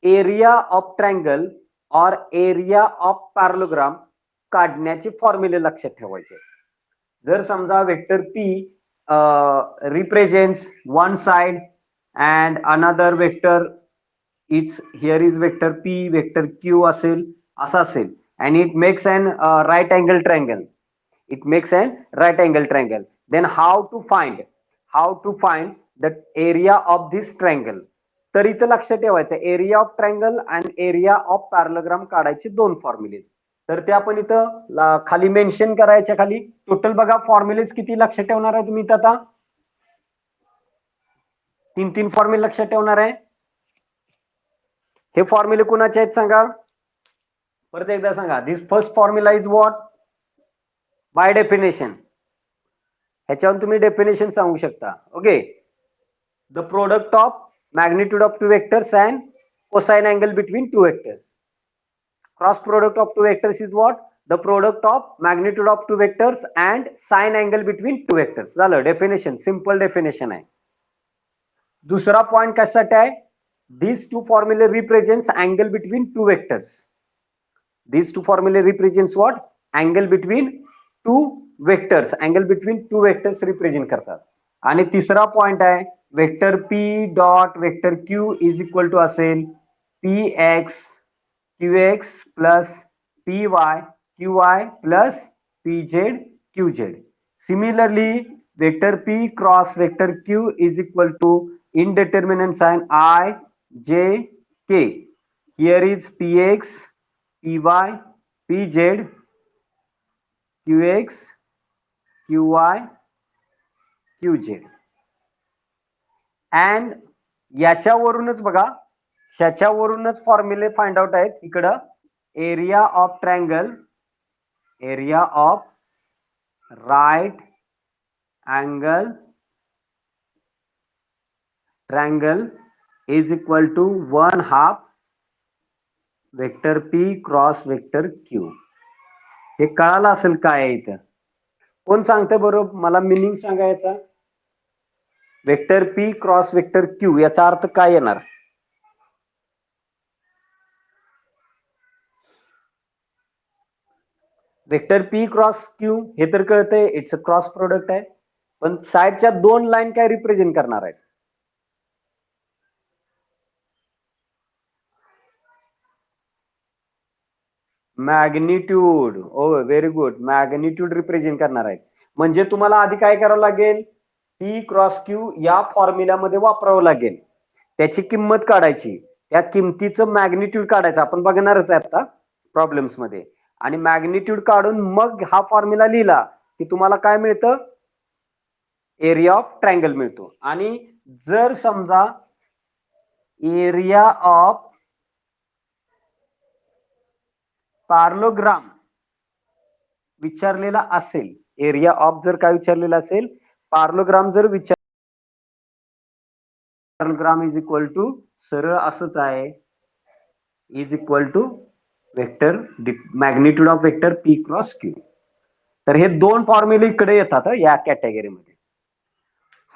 एरिया ऑफ ट्रायंगल और एरिया ऑफ पॅरलोग्राम काढण्याचे फॉर्म्युले लक्षात ठेवायचे. जर समजा vector P represents one side and another vector, here is vector P, vector Q असेल, असा असेल, and it makes an right angle triangle. It makes an right angle triangle. Then how to find the area of this triangle? तर इथं लक्षात ठेवायचं, area of triangle आणि area of parallelogram काढायचे 2 फॉर्म्युले. तर ते आपण इथं खाली मेन्शन करायच्या. खाली टोटल बघा फॉर्म्युलेज किती लक्षात ठेवणार आहे तुम्ही इथं? आता 3 फॉर्म्युले लक्षात ठेवणार आहे. हे फॉर्म्युले कुणाचे आहेत सांगा? परत एकदा सांगा. This first formula is what? By definition. ह्याच्यावर तुम्ही डेफिनेशन सांगू शकता. Okay. The product of magnitude of 2 vectors and cosine angle between 2 vectors. Cross product of 2 vectors is what? The product of magnitude of 2 vectors and sine angle between 2 vectors. झालं definition, simple definition आहे. दुसरा point कशासाठी आहे? These 2 formulae represents angle between 2 vectors. These 2 formulae represents what? Angle between 2 vectors. Angle between 2 vectors represent करतात. आणि तिसरा point आहे vector P dot vector Q is equal to असेल Px Qx plus Py Qy plus Pz Qz. Similarly, vector P cross vector Q is equal to indeterminate sign I, J, K. Here is Px, Py, Pz, Qx, Qy, Qz. And याच्यावरूनच बघा, ह्याच्यावरूनच फॉर्म्युले find out आहेत. इकडं area of triangle, area of right angle triangle is equal to 1/2 vector P cross vector Q. हे कळालं असेल काय आहे इथं? कोण सांगते बरोबर? मला मिनिंग सांगायचा. Vector P cross vector Q याचा अर्थ काय येणार? वेक्टर P क्रॉस Q हे तर कळतंय, इट्स अ क्रॉस प्रोडक्ट आहे. पण साइडच्या 2 लाईन काय रिप्रेझेंट करणार आहेत? मॅग्निट्यूड. ओ व्हेरी गुड. मॅग्निट्यूड रिप्रेझेंट करणार आहेत. म्हणजे तुम्हाला आधी काय करावं लागेल? P क्रॉस Q या फॉर्म्युल्यामध्ये वापरावं लागेल. त्याची किंमत काढायची, त्या किमतीचं मॅग्निट्यूड काढायचं. आपण बघणारच आहे आता प्रॉब्लेम्स मध्ये. आणि मॅग्निट्यूड काढून मग हा फॉर्म्युला लिहिला की तुम्हाला काय मिळतं? एरिया ऑफ ट्रायंगल मिळतो. आणि जर समजा एरिया ऑफ पॅरलोग्राम विचारलेला असेल, एरिया ऑफ जर काय विचारलेला असेल, पॅरलोग्राम जर पॅरलोग्राम इज इक्वल टू सरळ असंच आहे, is equal to vector magnitude of vector P cross Q. तर हे 2 फॉर्म्युले इकडे येतात या कॅटेगरीमध्ये.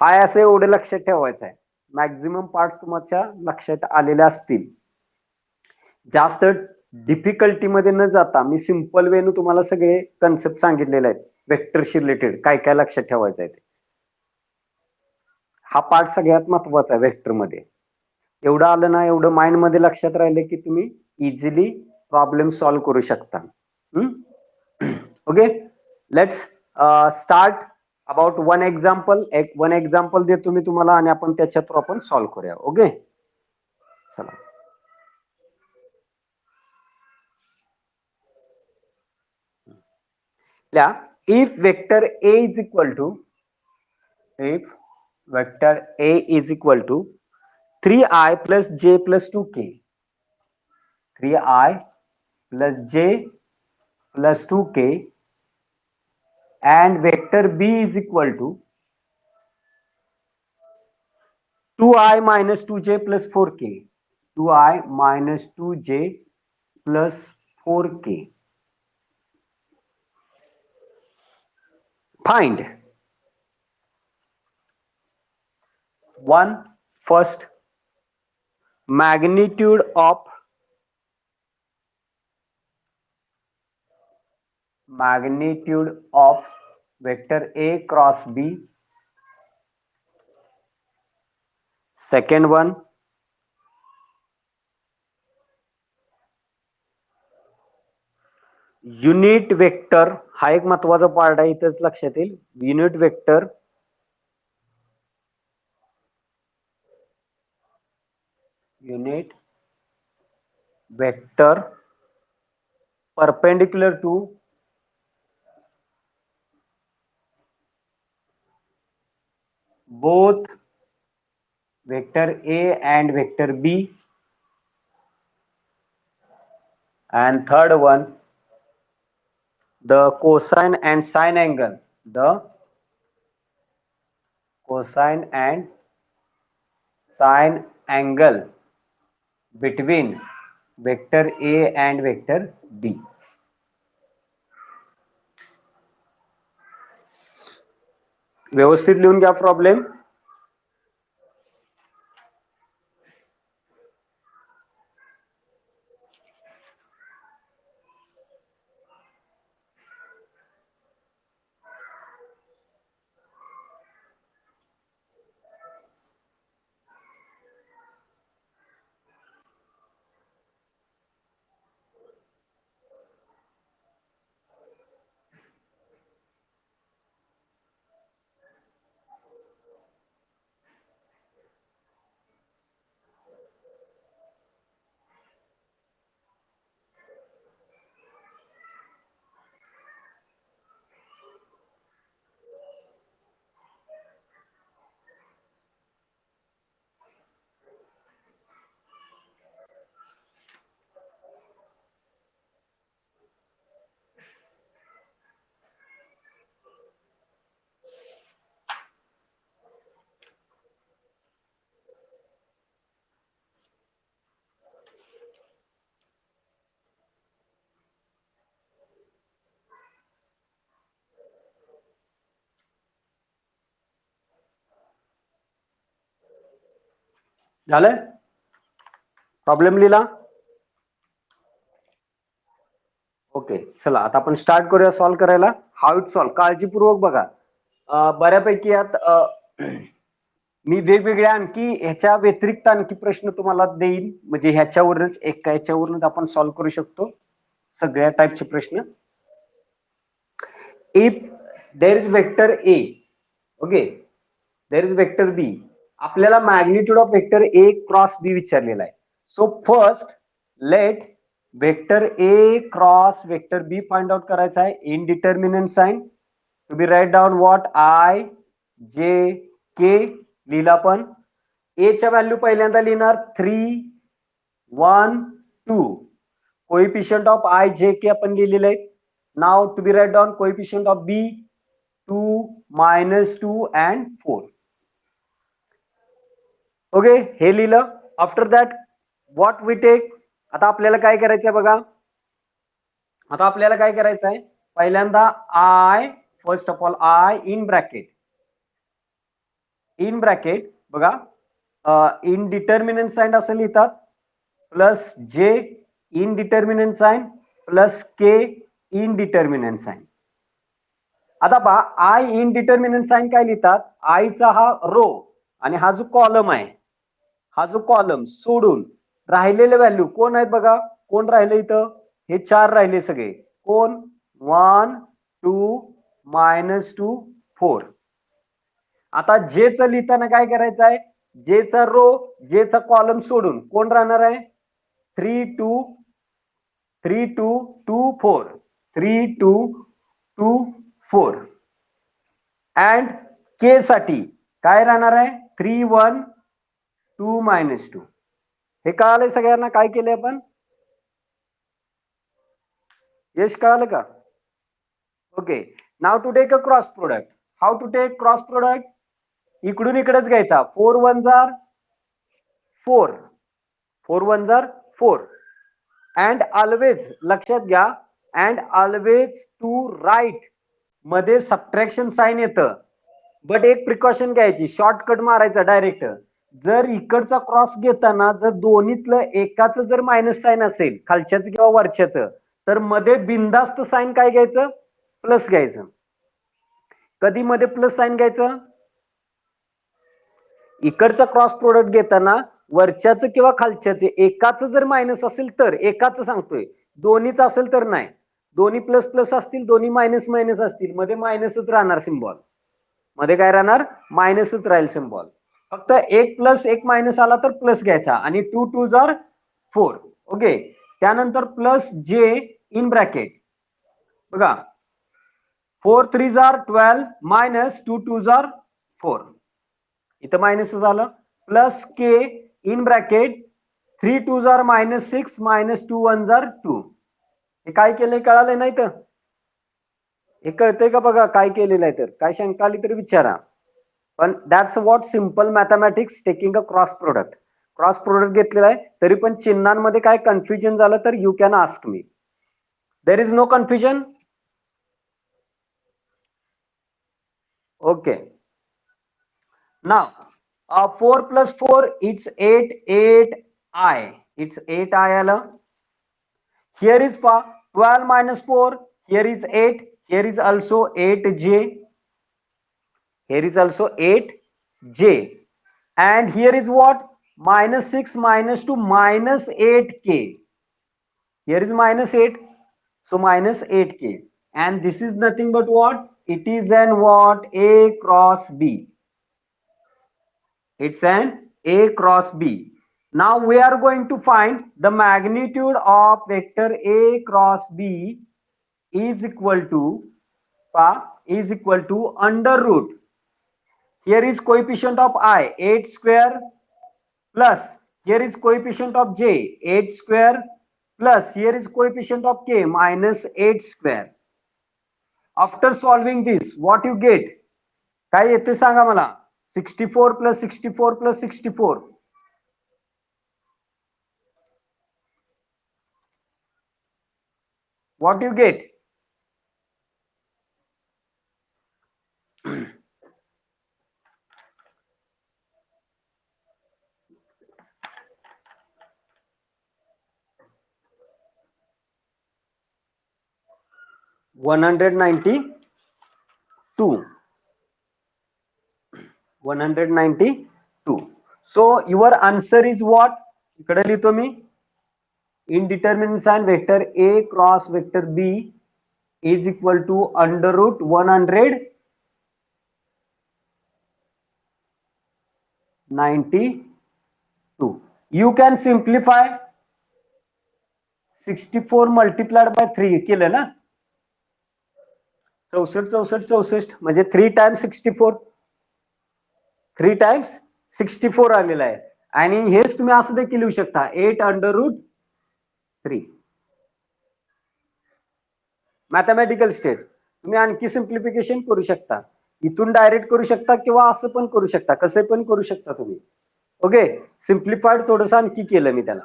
हाय असे एवढे लक्षात ठेवायचं आहे. मॅक्झिमम पार्ट तुमच्या लक्षात आलेले असतील. जास्त डिफिकल्टी मध्ये न जाता मी सिंपल वेने तुम्हाला सगळे कन्सेप्ट सांगितलेले आहेत वेक्टरशी रिलेटेड, काय काय लक्षात ठेवायचं आहे. हा पार्ट सगळ्यात महत्वाचा आहे वेक्टर मध्ये. एवढं आलं ना, एवढं माइंड मध्ये लक्षात राहिले की तुम्ही इझिली प्रॉब्लेम सॉल्व्ह करू शकता. Okay, let's start about one example देतो मी तुम्हाला आणि आपण त्याच्या थ्रू आपण सॉल्व्ह करूया. ओके, चला. If vector A is equal to 3i plus j plus 2k, 3i plus j plus 2k, and vector B is equal to 2i minus 2j plus 4k, 2i minus 2j plus 4k. Find first magnitude of vector A cross B. Second one, unit vector. हा एक महत्वाचा part आहे, इथंच लक्षात येईल. Unit vector perpendicular to both vector A and vector B. And third one, the cosine and sine angle, the cosine and sine angle between vector A and vector B. व्यवस्थित लिहून घ्या प्रॉब्लेम. झालं? Problem लिहिला? Okay, चला आता आपण start करूया solve करायला. हाऊ इट सॉल्व्ह काळजीपूर्वक बघा. बऱ्यापैकी यात मी वेगवेगळ्या आणखी ह्याच्या व्यतिरिक्त आणखी प्रश्न तुम्हाला देईन, म्हणजे ह्याच्यावरूनच ह्याच्यावरूनच आपण सॉल्व्ह करू शकतो सगळ्या टाईपचे प्रश्न. If there is vector A, okay, there is vector B, आपल्याला magnitude of vector A cross B विचारलेला आहे. So first let vector A cross vector B find out करायचा आहे. Indeterminant sign to be write down what I J K लिहिला. पण ए च्या value पहिल्यांदा लिहिणार 3 1 2. कोएफिशियंट ऑफ आय जे के आपण लिहिलेलं आहे. Now to be write down coefficient of B 2 -2 and 4. Okay, हे लिहिलं. After that what we take. आता आपल्याला काय करायचंय बघा. आता आपल्याला काय करायचं आहे, पहिल्यांदा I, first of all I in bracket बघा, इनडिटर्मिनंट साइन असं लिहितात, प्लस जे इनडिटर्मिनंट साइन प्लस के इनडिटर्मिनंट साइन. आता पहा, आय इनडिटर्मिनंट साइन काय लिहितात, आयचा हा रो आणि हा जो कॉलम आहे, हा जो कॉलम सोडून राहिलेले व्हॅल्यू कोण आहेत बघा. कोण राहिले इथं, हे 4 राहिले सगळे. कोण, 1 2 मायनस 2 4. आता जे च लिहिताना काय करायचं आहे, जे चा रो जे चा कॉलम सोडून कोण राहणार आहे, 3 2 3 2 2 4 3 2 2 4 अँड के साठी काय राहणार आहे, 3 1 2 मायनस 2. हे कळालंय सगळ्यांना काय केलंय आपण, यश कळालं का? Okay, now to take a cross product. How to take cross product, इकडून इकडेच घ्यायचा, 4 1 जार 4 4 1 जार 4 अँड ऑलवेज लक्षात घ्या, अँड ऑलवेज टू राईट मध्ये सबट्रॅक्शन साइन येतं, बट एक प्रिकॉशन घ्यायची, शॉर्टकट मारायचा डायरेक्ट. जर इकडचा क्रॉस घेताना जर दोन्हीतलं एकाच जर मायनस साइन असेल, खालच्याच किंवा वरच्याच, तर मध्ये बिनधास्त साइन काय घ्यायचं, प्लस घ्यायचं. कधी मध्ये प्लस साइन घ्यायचं, इकडचा क्रॉस प्रोडक्ट घेताना वरच्याच किंवा खालच्याचे एकाच जर मायनस असेल तर, एकाच सांगतोय, दोन्हीच असेल तर नाही. दोन्ही प्लस प्लस असतील, दोन्ही मायनस मायनस असतील, मध्ये मायनसच राहणार सिम्बॉल, मध्ये काय राहणार, मायनसच राहील सिम्बॉल. फक्त एक प्लस एक मायनस आला तर प्लस घ्यायचा आणि 2 2 जार 4. ओके, त्यानंतर प्लस जे इन ब्रॅकेट बघा, 4 3 जार 12 मायनस 2 2 जार 4, इथं मायनस झालं, plus K in bracket 3 2 jar minus 6 minus 2 1 जार 2. हे काय केलंय कळालंय नाही तर, हे कळतंय का बघा काय केलेलं आहे, तर काय शंका आली तरी विचारा. पण that's what simple mathematics taking a cross product. Cross product घेतलेला आहे तरी पण चिन्हांमध्ये काय कन्फ्युजन झालं तर you can ask me. There is no confusion. Okay, now 4 plus 4 it's 8 8i, it's 8i आलं. Here is 12 minus 4, here is 8, here is also 8j, here is also 8j, and here is what, minus 6 minus 2 minus 8k, here is minus 8, so minus 8k, and this is nothing but what, it is an what, a cross b, it's an a cross b. Now we are going to find the magnitude of vector a cross b is equal to under root. Here is coefficient of I 8 square plus here is coefficient of j 8 square plus here is coefficient of k minus 8 square. After solving this, what you get? काय येते सांगा मला, 64 plus 64 plus 64. What you get? 192. 192. So your answer is what? इकडे लिहितो मी, indeterminate sign vector a cross vector b is equal to under root 192. You can simplify 64 multiplied by 3 केलं ना, 64 64 64 म्हणजे 3 times 64, 3 times 64 आलेला आहे. आणि हेच तुम्ही असं देखील लिहू शकता, 8 under root 3. Mathematical step. तुम्ही आणखी सिम्प्लिफिकेशन करू शकता, इथून डायरेक्ट करू शकता किंवा असं पण करू शकता, कसे पण करू शकता तुम्ही. ओके, सिम्प्लिफाईड थोडंसं आणखी केलं मी त्याला.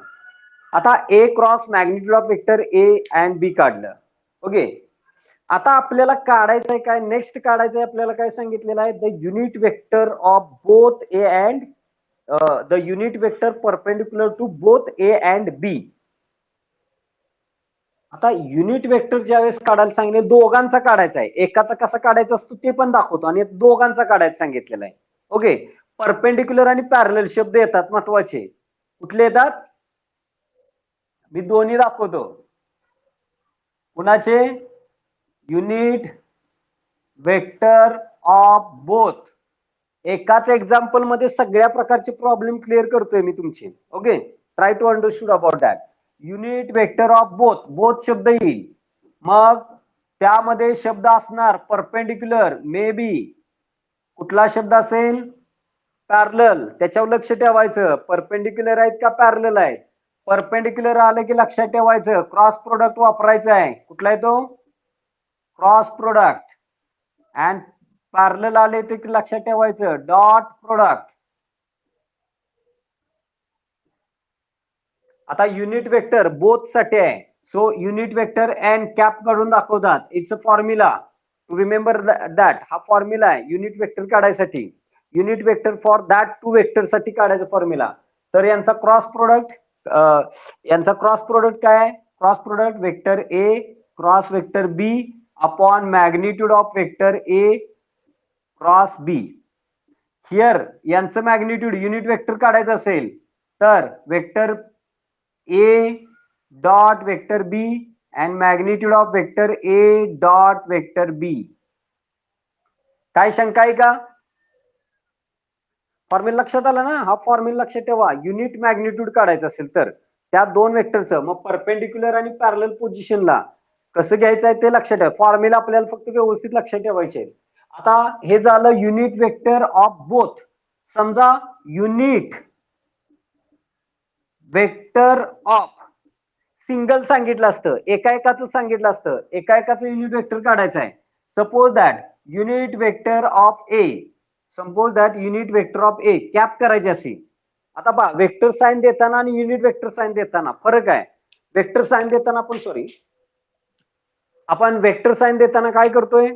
आता A cross magnitude of vector A and B काढलं. ओके, आता आपल्याला काढायचं आहे काय, नेक्स्ट काढायचं आहे आपल्याला काय सांगितलेलं आहे, the unit vector of both A and the unit vector perpendicular to both A and B. आता युनिट वेक्टर ज्यावेळेस काढायला सांगितले, दोघांचा काढायचा आहे, एकाचा कसा काढायचा असतो ते पण दाखवतो आणि दोघांचा काढायचं सांगितलेलं आहे. ओके, परपेंडिक्युलर आणि पॅरलल शब्द येतात महत्वाचे, कुठले येतात, मी दोन्ही दाखवतो. कुणाचे, युनिट वेक्टर ऑफ बोथ. एकाच एक्झाम्पल मध्ये सगळ्या प्रकारचे प्रॉब्लेम क्लिअर करतोय मी तुमचे. ओके, try to understood about that. Unit vector of both, both शब्द येईल, मग त्यामध्ये शब्द असणार परपेंडिक्युलर, मे बी. कुठला शब्द असेल? पॅरलल. त्याच्यावर लक्ष ठेवायचं, परपेंडिक्युलर आहेत का पॅरलल आहेत. परपेंडिक्युलर आलं की लक्षात ठेवायचं क्रॉस प्रोडक्ट वापरायचा आहे. कुठला आहे तो? Cross product. अँड पॅरलल आले ते लक्षात ठेवायचं डॉट प्रोडक्ट. आता युनिट वेक्टर बोथ साठी आहे. So unit vector and cap काढून दाखवतात. It's a formula to remember that. हा फॉर्म्युला आहे युनिट वेक्टर काढायसाठी. Unit vector for that two vector साठी काढायचा फॉर्म्युला. तर यांचा क्रॉस प्रोडक्ट, काय आहे? Cross product vector A cross vector B upon magnitude of vector A cross B. Here यांचं मॅग्निट्यूड युनिट वेक्टर काढायचं असेल तर vector A dot vector B and magnitude of vector A dot vector B. काय शंका आहे का? Formula लक्षात आला ना? हा फॉर्म्युला लक्षात ठेवा. युनिट मॅग्निट्यूड काढायचं असेल तर त्या दोन वेक्टरचं, मग परपेंडिक्युलर आणि पॅरलल पोझिशनला कसं घ्यायचं आहे ते लक्षात ठेवा. फॉर्म्युला आपल्याला फक्त व्यवस्थित लक्षात ठेवायचे. आता हे झालं युनिट वेक्टर ऑफ बोथ. समजा युनिट वेक्टर ऑफ सिंगल सांगितलं असतं, एका एकाच सांगितलं असतं, एका एकाचं युनिट वेक्टर काढायचं आहे. Suppose that unit vector of A, suppose that unit vector of A cap करायची असेल. आता पहा, वेक्टर साइन देताना आणि युनिट वेक्टर साइन देताना फरक आहे. वेक्टर साइन देताना आपण वेक्टर साइन देताना काय करतोय?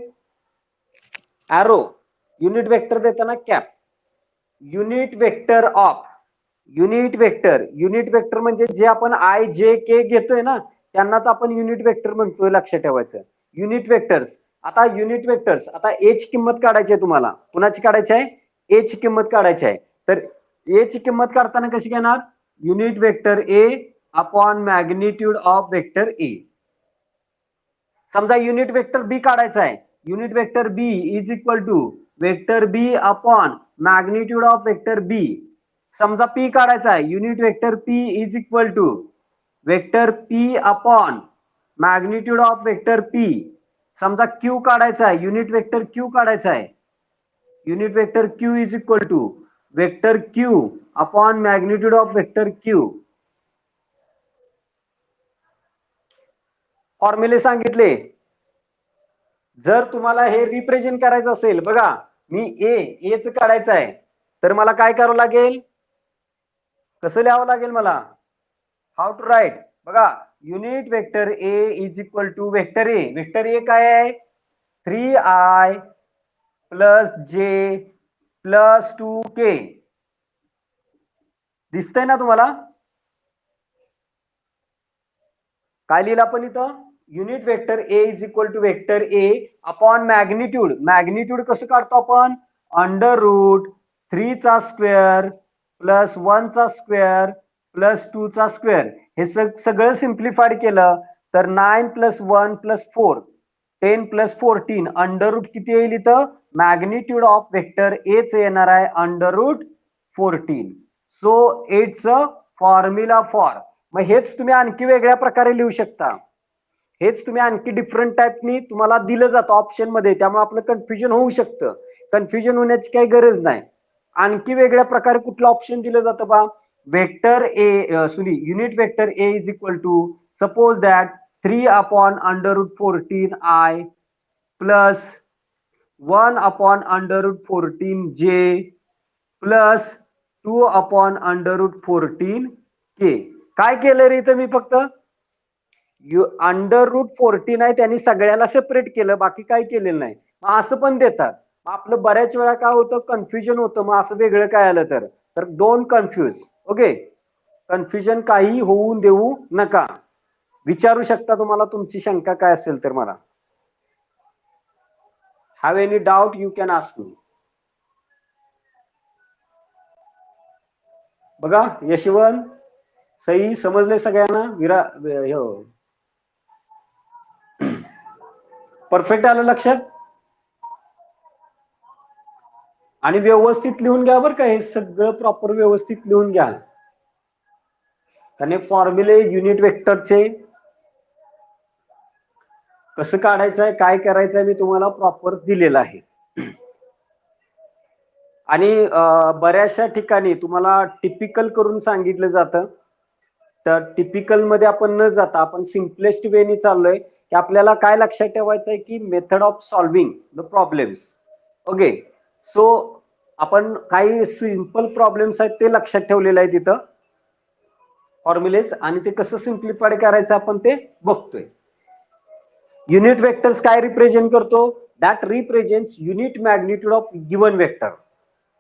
ॲरो. युनिट वेक्टर देताना cap. Unit vector of, unit vector म्हणजे जे आपण आय जे के घेतोय ना त्यांनाच आपण युनिट वेक्टर म्हणतोय, लक्षात ठेवायचं. Unit vectors. आता युनिट वेक्टर्स, आता ए ची किंमत काढायची आहे तुम्हाला. कुणाची काढायची आहे? ए ची किंमत काढायची आहे. तर ए ची किंमत काढताना कशी घेणार? Unit vector A upon magnitude of vector A. समजा युनिट वेक्टर बी काढायचा आहे. Unit vector B is equal to vector B upon magnitude of vector B. समजा पी काढायचा आहे. Unit vector P is equal to vector P upon magnitude of vector P. समजा Q काढायचा आहे. Unit vector Q काढायचा आहे. Unit vector Q is equal to vector Q upon magnitude of vector Q. फॉर्म्युले सांगितले. जर तुम्हाला हे रिप्रेझेंट करायचं असेल, बघा मी एच काढायचं आहे तर मला काय करावं लागेल? कसं लिहावं लागेल मला? How to write? बघा, unit vector A is equal to vector A. Vector A काय आहे? 3i प्लस जे प्लस 2k. दिसतंय ना तुम्हाला? काय लिहिलं आपण इथं? Unit vector A is equal to vector A upon magnitude. Magnitude कसं काढतो आपण? अंडर रूट 3 चा स्क्वेअर प्लस 1 चा स्क्वेअर प्लस 2 चा स्क्वेअर. हे सगळं सिम्प्लिफाईड केलं तर 9 plus 1 plus 4 10 plus 14 under root किती येईल इथं? मॅग्निट्यूड ऑफ वेक्टर एच येणार आहे under root 14. So it's a formula for. मग हेच तुम्ही आणखी वेगळ्या प्रकारे लिहू शकता. हेच तुम्ही आणखी डिफरंट टाईपनी तुम्हाला दिलं जातं ऑप्शन मध्ये, त्यामुळे आपलं कन्फ्युजन होऊ शकतं. कन्फ्युजन होण्याची काही गरज नाही. आणखी वेगळ्या प्रकारे कुठलं ऑप्शन दिलं जातं बा? Vector A unit vector A is equal to suppose that 3 upon under root 14 i plus 1 upon under root 14 j plus 2 upon under root 14 k. काय केलं रे इथं मी? फक्त अंडर रूट 14 आहे त्यांनी सगळ्याला सेपरेट केलं, बाकी काही केलेलं नाही. मग असं पण देतात. आपलं बऱ्याच वेळा काय होतं? कन्फ्युजन होतं. मग असं वेगळं काय आलं तर डोंट कन्फ्यूज. ओके, कन्फ्युजन काही होऊन देऊ नका. विचारू शकता तुम्हाला तुमची शंका काय असेल तर मला. Have any doubt you can ask मी. बघा, यशवंत सई समजले सगळ्यांना? परफेक्ट आलं लक्षात? आणि व्यवस्थित लिहून घ्या बरं का, हे सगळं प्रॉपर व्यवस्थित लिहून घ्या, कारण फॉर्म्युले युनिट वेक्टरचे कसं काढायचं आहे, काय करायचं आहे, मी तुम्हाला प्रॉपर दिलेलं आहे. आणि बऱ्याचशा ठिकाणी तुम्हाला टिपिकल करून सांगितलं जातं, तर टिपिकल मध्ये आपण न जाता आपण सिम्पलेस्ट वेनी चाललोय, की आपल्याला काय लक्षात ठेवायचं आहे, की method of solving the problems. Okay, so आपण काही सिंपल प्रॉब्लेम्स आहेत ते लक्षात ठेवलेलं आहे तिथं फॉर्म्युलेस, आणि ते कसं सिम्प्लिफाय करायचं आपण ते बघतोय. युनिट वेक्टर्स काय रिप्रेझेंट करतो? That represents unit magnitude of given vector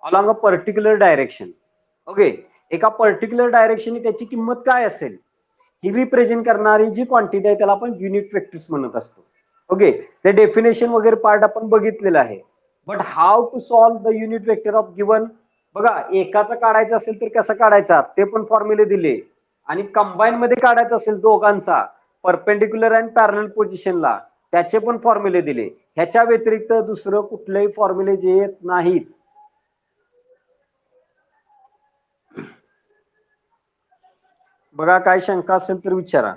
along a particular direction. Okay, एका पर्टिक्युलर डायरेक्शन त्याची किंमत काय असेल ही रिप्रेझेंट करणारी जी क्वांटिटी आहे त्याला आपण युनिट वेक्टर्स म्हणत असतो. ओके, ते डेफिनेशन वगैरे पार्ट आपण बघितलेलं आहे. But how to solve the unit vector of given, बघा एकाचा काढायचा असेल तर कसा काढायचा ते पण फॉर्म्युले दिले, आणि कंबाईन मध्ये काढायचा असेल दोघांचा परपेंडिक्युलर अँड पॅरलल पोझिशनला त्याचे पण फॉर्म्युले दिले. ह्याच्या व्यतिरिक्त दुसरं कुठलेही फॉर्म्युले जे येत नाहीत. बघा काय शंका असेल तर विचारा.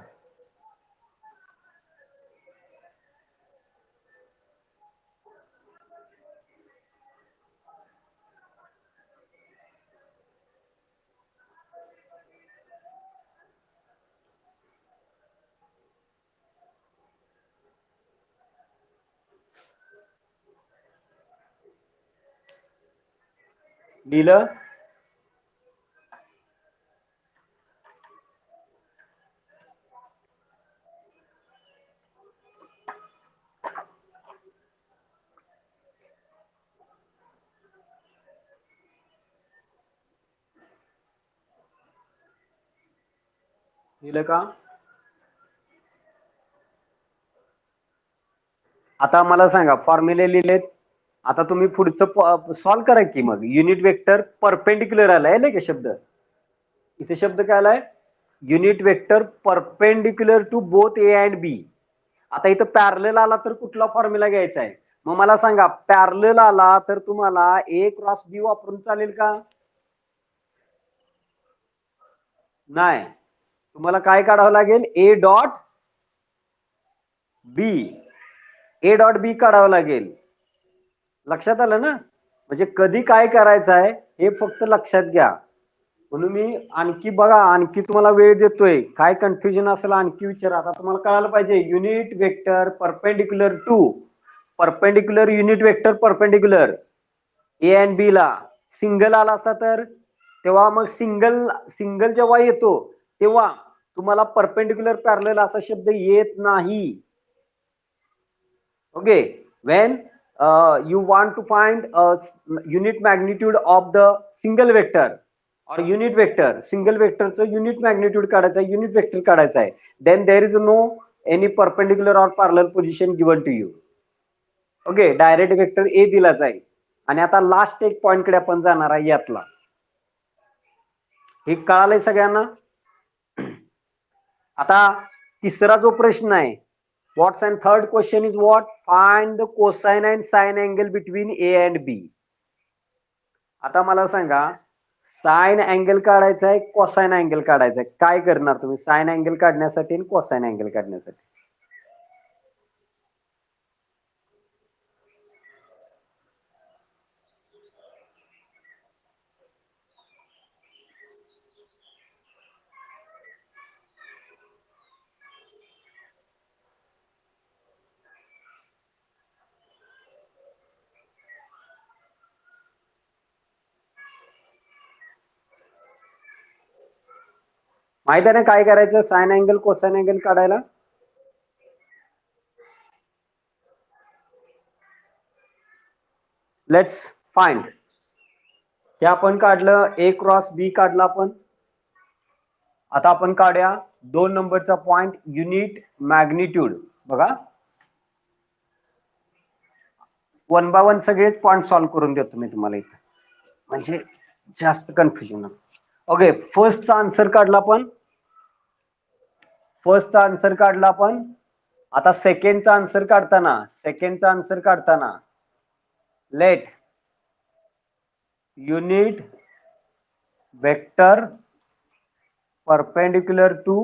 दिलं दिलं का? आता मला सांगा, फॉर्म्युले लिहिलेत, आता तुम्ही पुढचं सॉल्व करा की. मग युनिट वेक्टर परपेंडिक्युलर आलाय ना का शब्द, इथे शब्द काय आलाय? Unit vector perpendicular to both A and B. आता इथं पॅरलल आला तर कुठला फॉर्म्युला घ्यायचा आहे? मग मला सांगा, पॅरलल आला तर तुम्हाला ए क्रॉस बी वापरून चालेल का? नाही, तुम्हाला काय काढावं लागेल? ए डॉट बी, ए डॉट बी काढावं लागेल. लक्षात आलं ना? म्हणजे कधी काय करायचं आहे हे फक्त लक्षात घ्या. म्हणून मी आणखी बघा, आणखी तुम्हाला वेळ देतोय, काय कन्फ्युजन असेल आणखी विचारा. आता तुम्हाला कळायला पाहिजे unit vector perpendicular to, perpendicular unit vector perpendicular A and B ला. सिंगल आला असता तर तेव्हा मग सिंगल जेव्हा येतो तेव्हा तुम्हाला परपेंडिक्युलर पॅरलल असा शब्द येत नाही. Okay, Wien you want to find a unit magnitude of the single vector or unit vector, single vector चं unit magnitude काढायचं आहे, unit vector काढायचं आहे, then there is no any perpendicular or parallel position given to you. Okay, direct vector A दिला जाईल. आणि आता last एक पॉइंट कडे आपण जाणार आहे यातला. हे कळालंय सगळ्यांना? आता तिसरा जो प्रश्न आहे, What's and third question is what? Find the cosine and sine angle between A and B. आता मला सांगा, साइन अँगल काढायचा आहे, कोसाइन अँगल काढायचा आहे, काय करणार तुम्ही साइन अँगल काढण्यासाठी आणि कोसाइन अँगल काढण्यासाठी? माहित आहे ना काय करायचं साइन अँगल कोसाइन अँगल काढायला? Let's find. हे आपण काढलं, ए क्रॉस बी काढला आपण. आता आपण काढूया 2 नंबरचा पॉइंट, युनिट मॅग्निट्यूड. बघा 1 बाय 1 सगळेच पॉइंट सॉल्व्ह करून देतो मी तुम्हाला इथे, म्हणजे जास्त कन्फ्युजन नको. ओके, फर्स्टचा आन्सर काढला आपण, फर्स्टचा आन्सर काढला आपण. आता सेकंडचा आन्सर काढताना let unit vector perpendicular to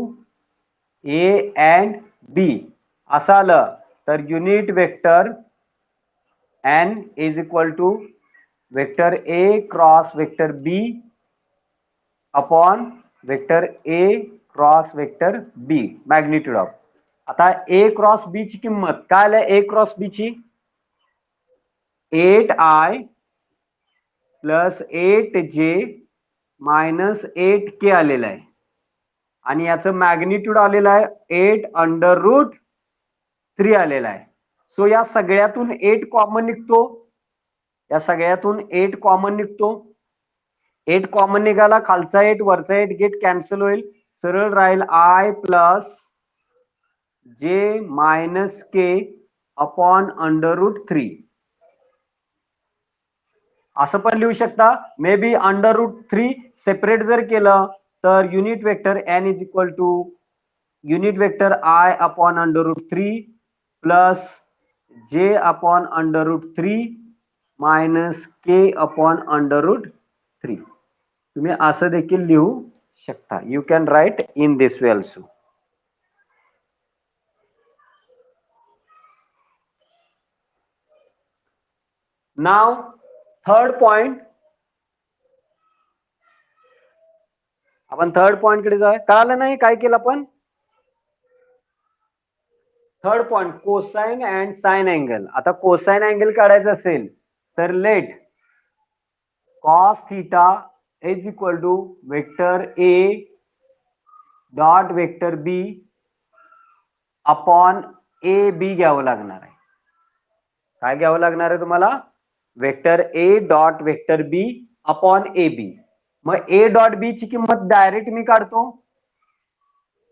A and B असं आलं तर unit vector N is equal to vector A cross vector B upon vector A cross vector B magnitude of. आता ए क्रॉस बी ची किंमत काय आलं ए क्रॉस बी ची 8i plus 8j minus 8k आलेलं आहे आणि याचं मॅग्निट्यूड आलेलं आहे 8√3 आलेला आहे. सो या सगळ्यातून 8 कॉमन निघतो, या सगळ्यातून 8 कॉमन निघतो. 8 कॉमन निघाला, खालचा 8 वरचा 8 गेट कॅन्सल होईल, सरळ राहील i प्लस जे मायनस के अपॉन √3. असं पण लिहू शकता. मे बी √3 सेपरेट जर केलं तर unit vector N is equal to unit vector i upon √3 plus j upon √3 minus k upon √3. तुम्ही असं देखील लिहू शकता. You can write in this way also. Now third point, आपण थर्ड पॉइंट कडे जाऊया. कळालं नाही काय केलं आपण? Third point cosine and sine angle. आता कोसाइन अँगल काढायचं असेल तर let cos theta is equal to vector A dot vector B upon A B घ्यावं लागणार आहे. काय घ्यावं लागणार आहे तुम्हाला? Vector A dot vector B upon A B. मग ए डॉट बी ची किंमत डायरेक्ट मी काढतो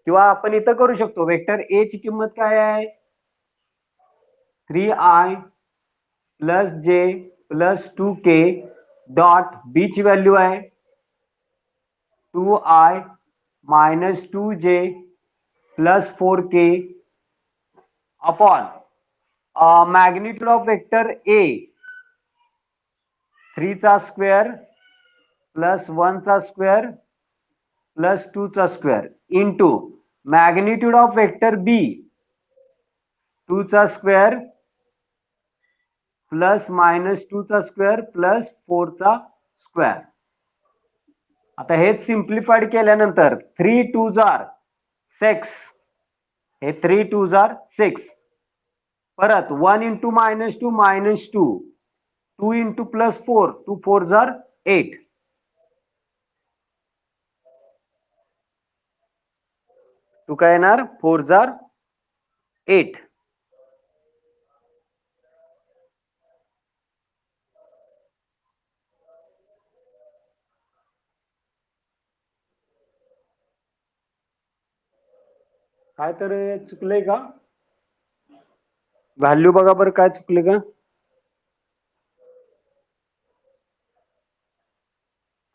किंवा आपण इथं करू शकतो. वेक्टर ए ची किंमत काय आहे? 3i प्लस जे प्लस 2k डॉट बी ची व्हॅल्यू आहे 2i minus 2j plus 4k upon magnitude of vector ए 3 चा स्क्वेअर प्लस 1 चा स्क्वेअर प्लस 2 चा square into magnitude of vector B 2 चा स्क्वेअर प्लस मायनस 2 चा स्क्वेअर प्लस 4 चा स्क्वेअर. आता हेच सिम्प्लिफाईड केल्यानंतर 3 2 जार 6, हे 3 2 जार 6, परत 1 into minus 2 minus 2, 2 into plus 4 2 4 जार 8, 2 काय येणार 4 जार 8. काय तर चुकलंय का? व्हॅल्यू बघा बरं काय चुकले का?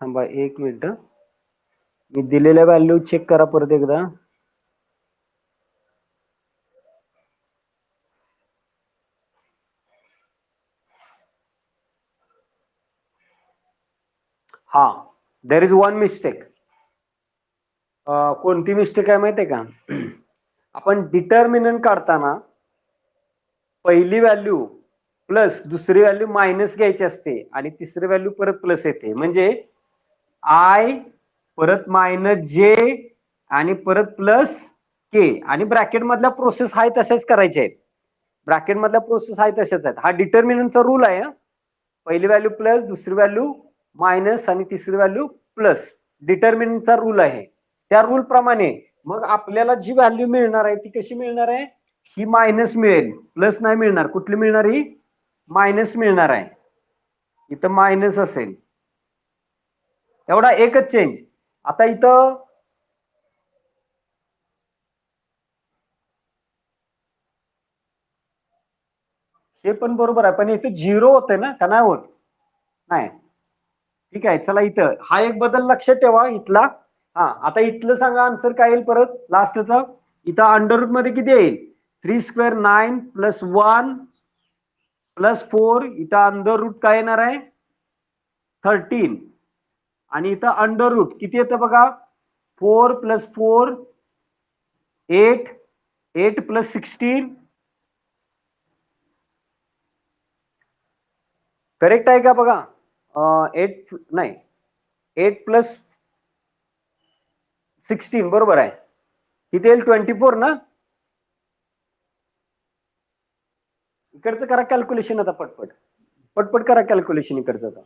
थांबा एक मिनिट, मी दिलेल्या व्हॅल्यू चेक करा परत एकदा. हा, देर इज वन मिस्टेक. कोणती मिस्टेक आहे माहिती आहे का? आपण डिटर्मिनंट काढताना पहिली व्हॅल्यू प्लस दुसरी व्हॅल्यू मायनस घ्यायची असते आणि तिसरी व्हॅल्यू परत प्लस येते. म्हणजे आय परत मायनस जे आणि परत प्लस के आणि ब्रॅकेट मधल्या प्रोसेस आहे तशाच करायच्या आहेत. ब्रॅकेट मधल्या प्रोसेस आहे तशाच आहेत. हा डिटर्मिनंटचा रूल आहे. पहिली व्हॅल्यू प्लस दुसरी व्हॅल्यू मायनस आणि तिसरी व्हॅल्यू प्लस, डिटर्मिनंटचा रूल आहे. त्या रूल प्रमाणे मग आपल्याला जी व्हॅल्यू मिळणार आहे ती कशी मिळणार आहे? ही मायनस मिळेल, प्लस नाही मिळणार. कुठली मिळणार? ही मायनस मिळणार आहे. इथं मायनस असेल, एवढा एकच चेंज. आता इथं हे पण बरोबर आहे, पण इथं 0 होतंय ना, का नाही होत? नाही. ठीक आहे, चला इथं हा एक बदल लक्षात ठेवा इथला. हा, आता इथलं सांगा आन्सर काय येईल परत लास्टचं. इथं अंडर मध्ये किती येईल? 3 स्क्वेअर 9 प्लस 1 प्लस 4. इथं अंडर रूट काय येणार आहे? 13 आणि इथं अंडर रूट किती येतं बघा 4 + 4 8 8 + 16 करेक्ट आहे का बघा 8 नाही 8 + 16 बरोबर आहे किती येईल 24 ना इकडचं करा कॅल्क्युलेशन आता पटपट पटपट करा कॅल्क्युलेशन इकडचं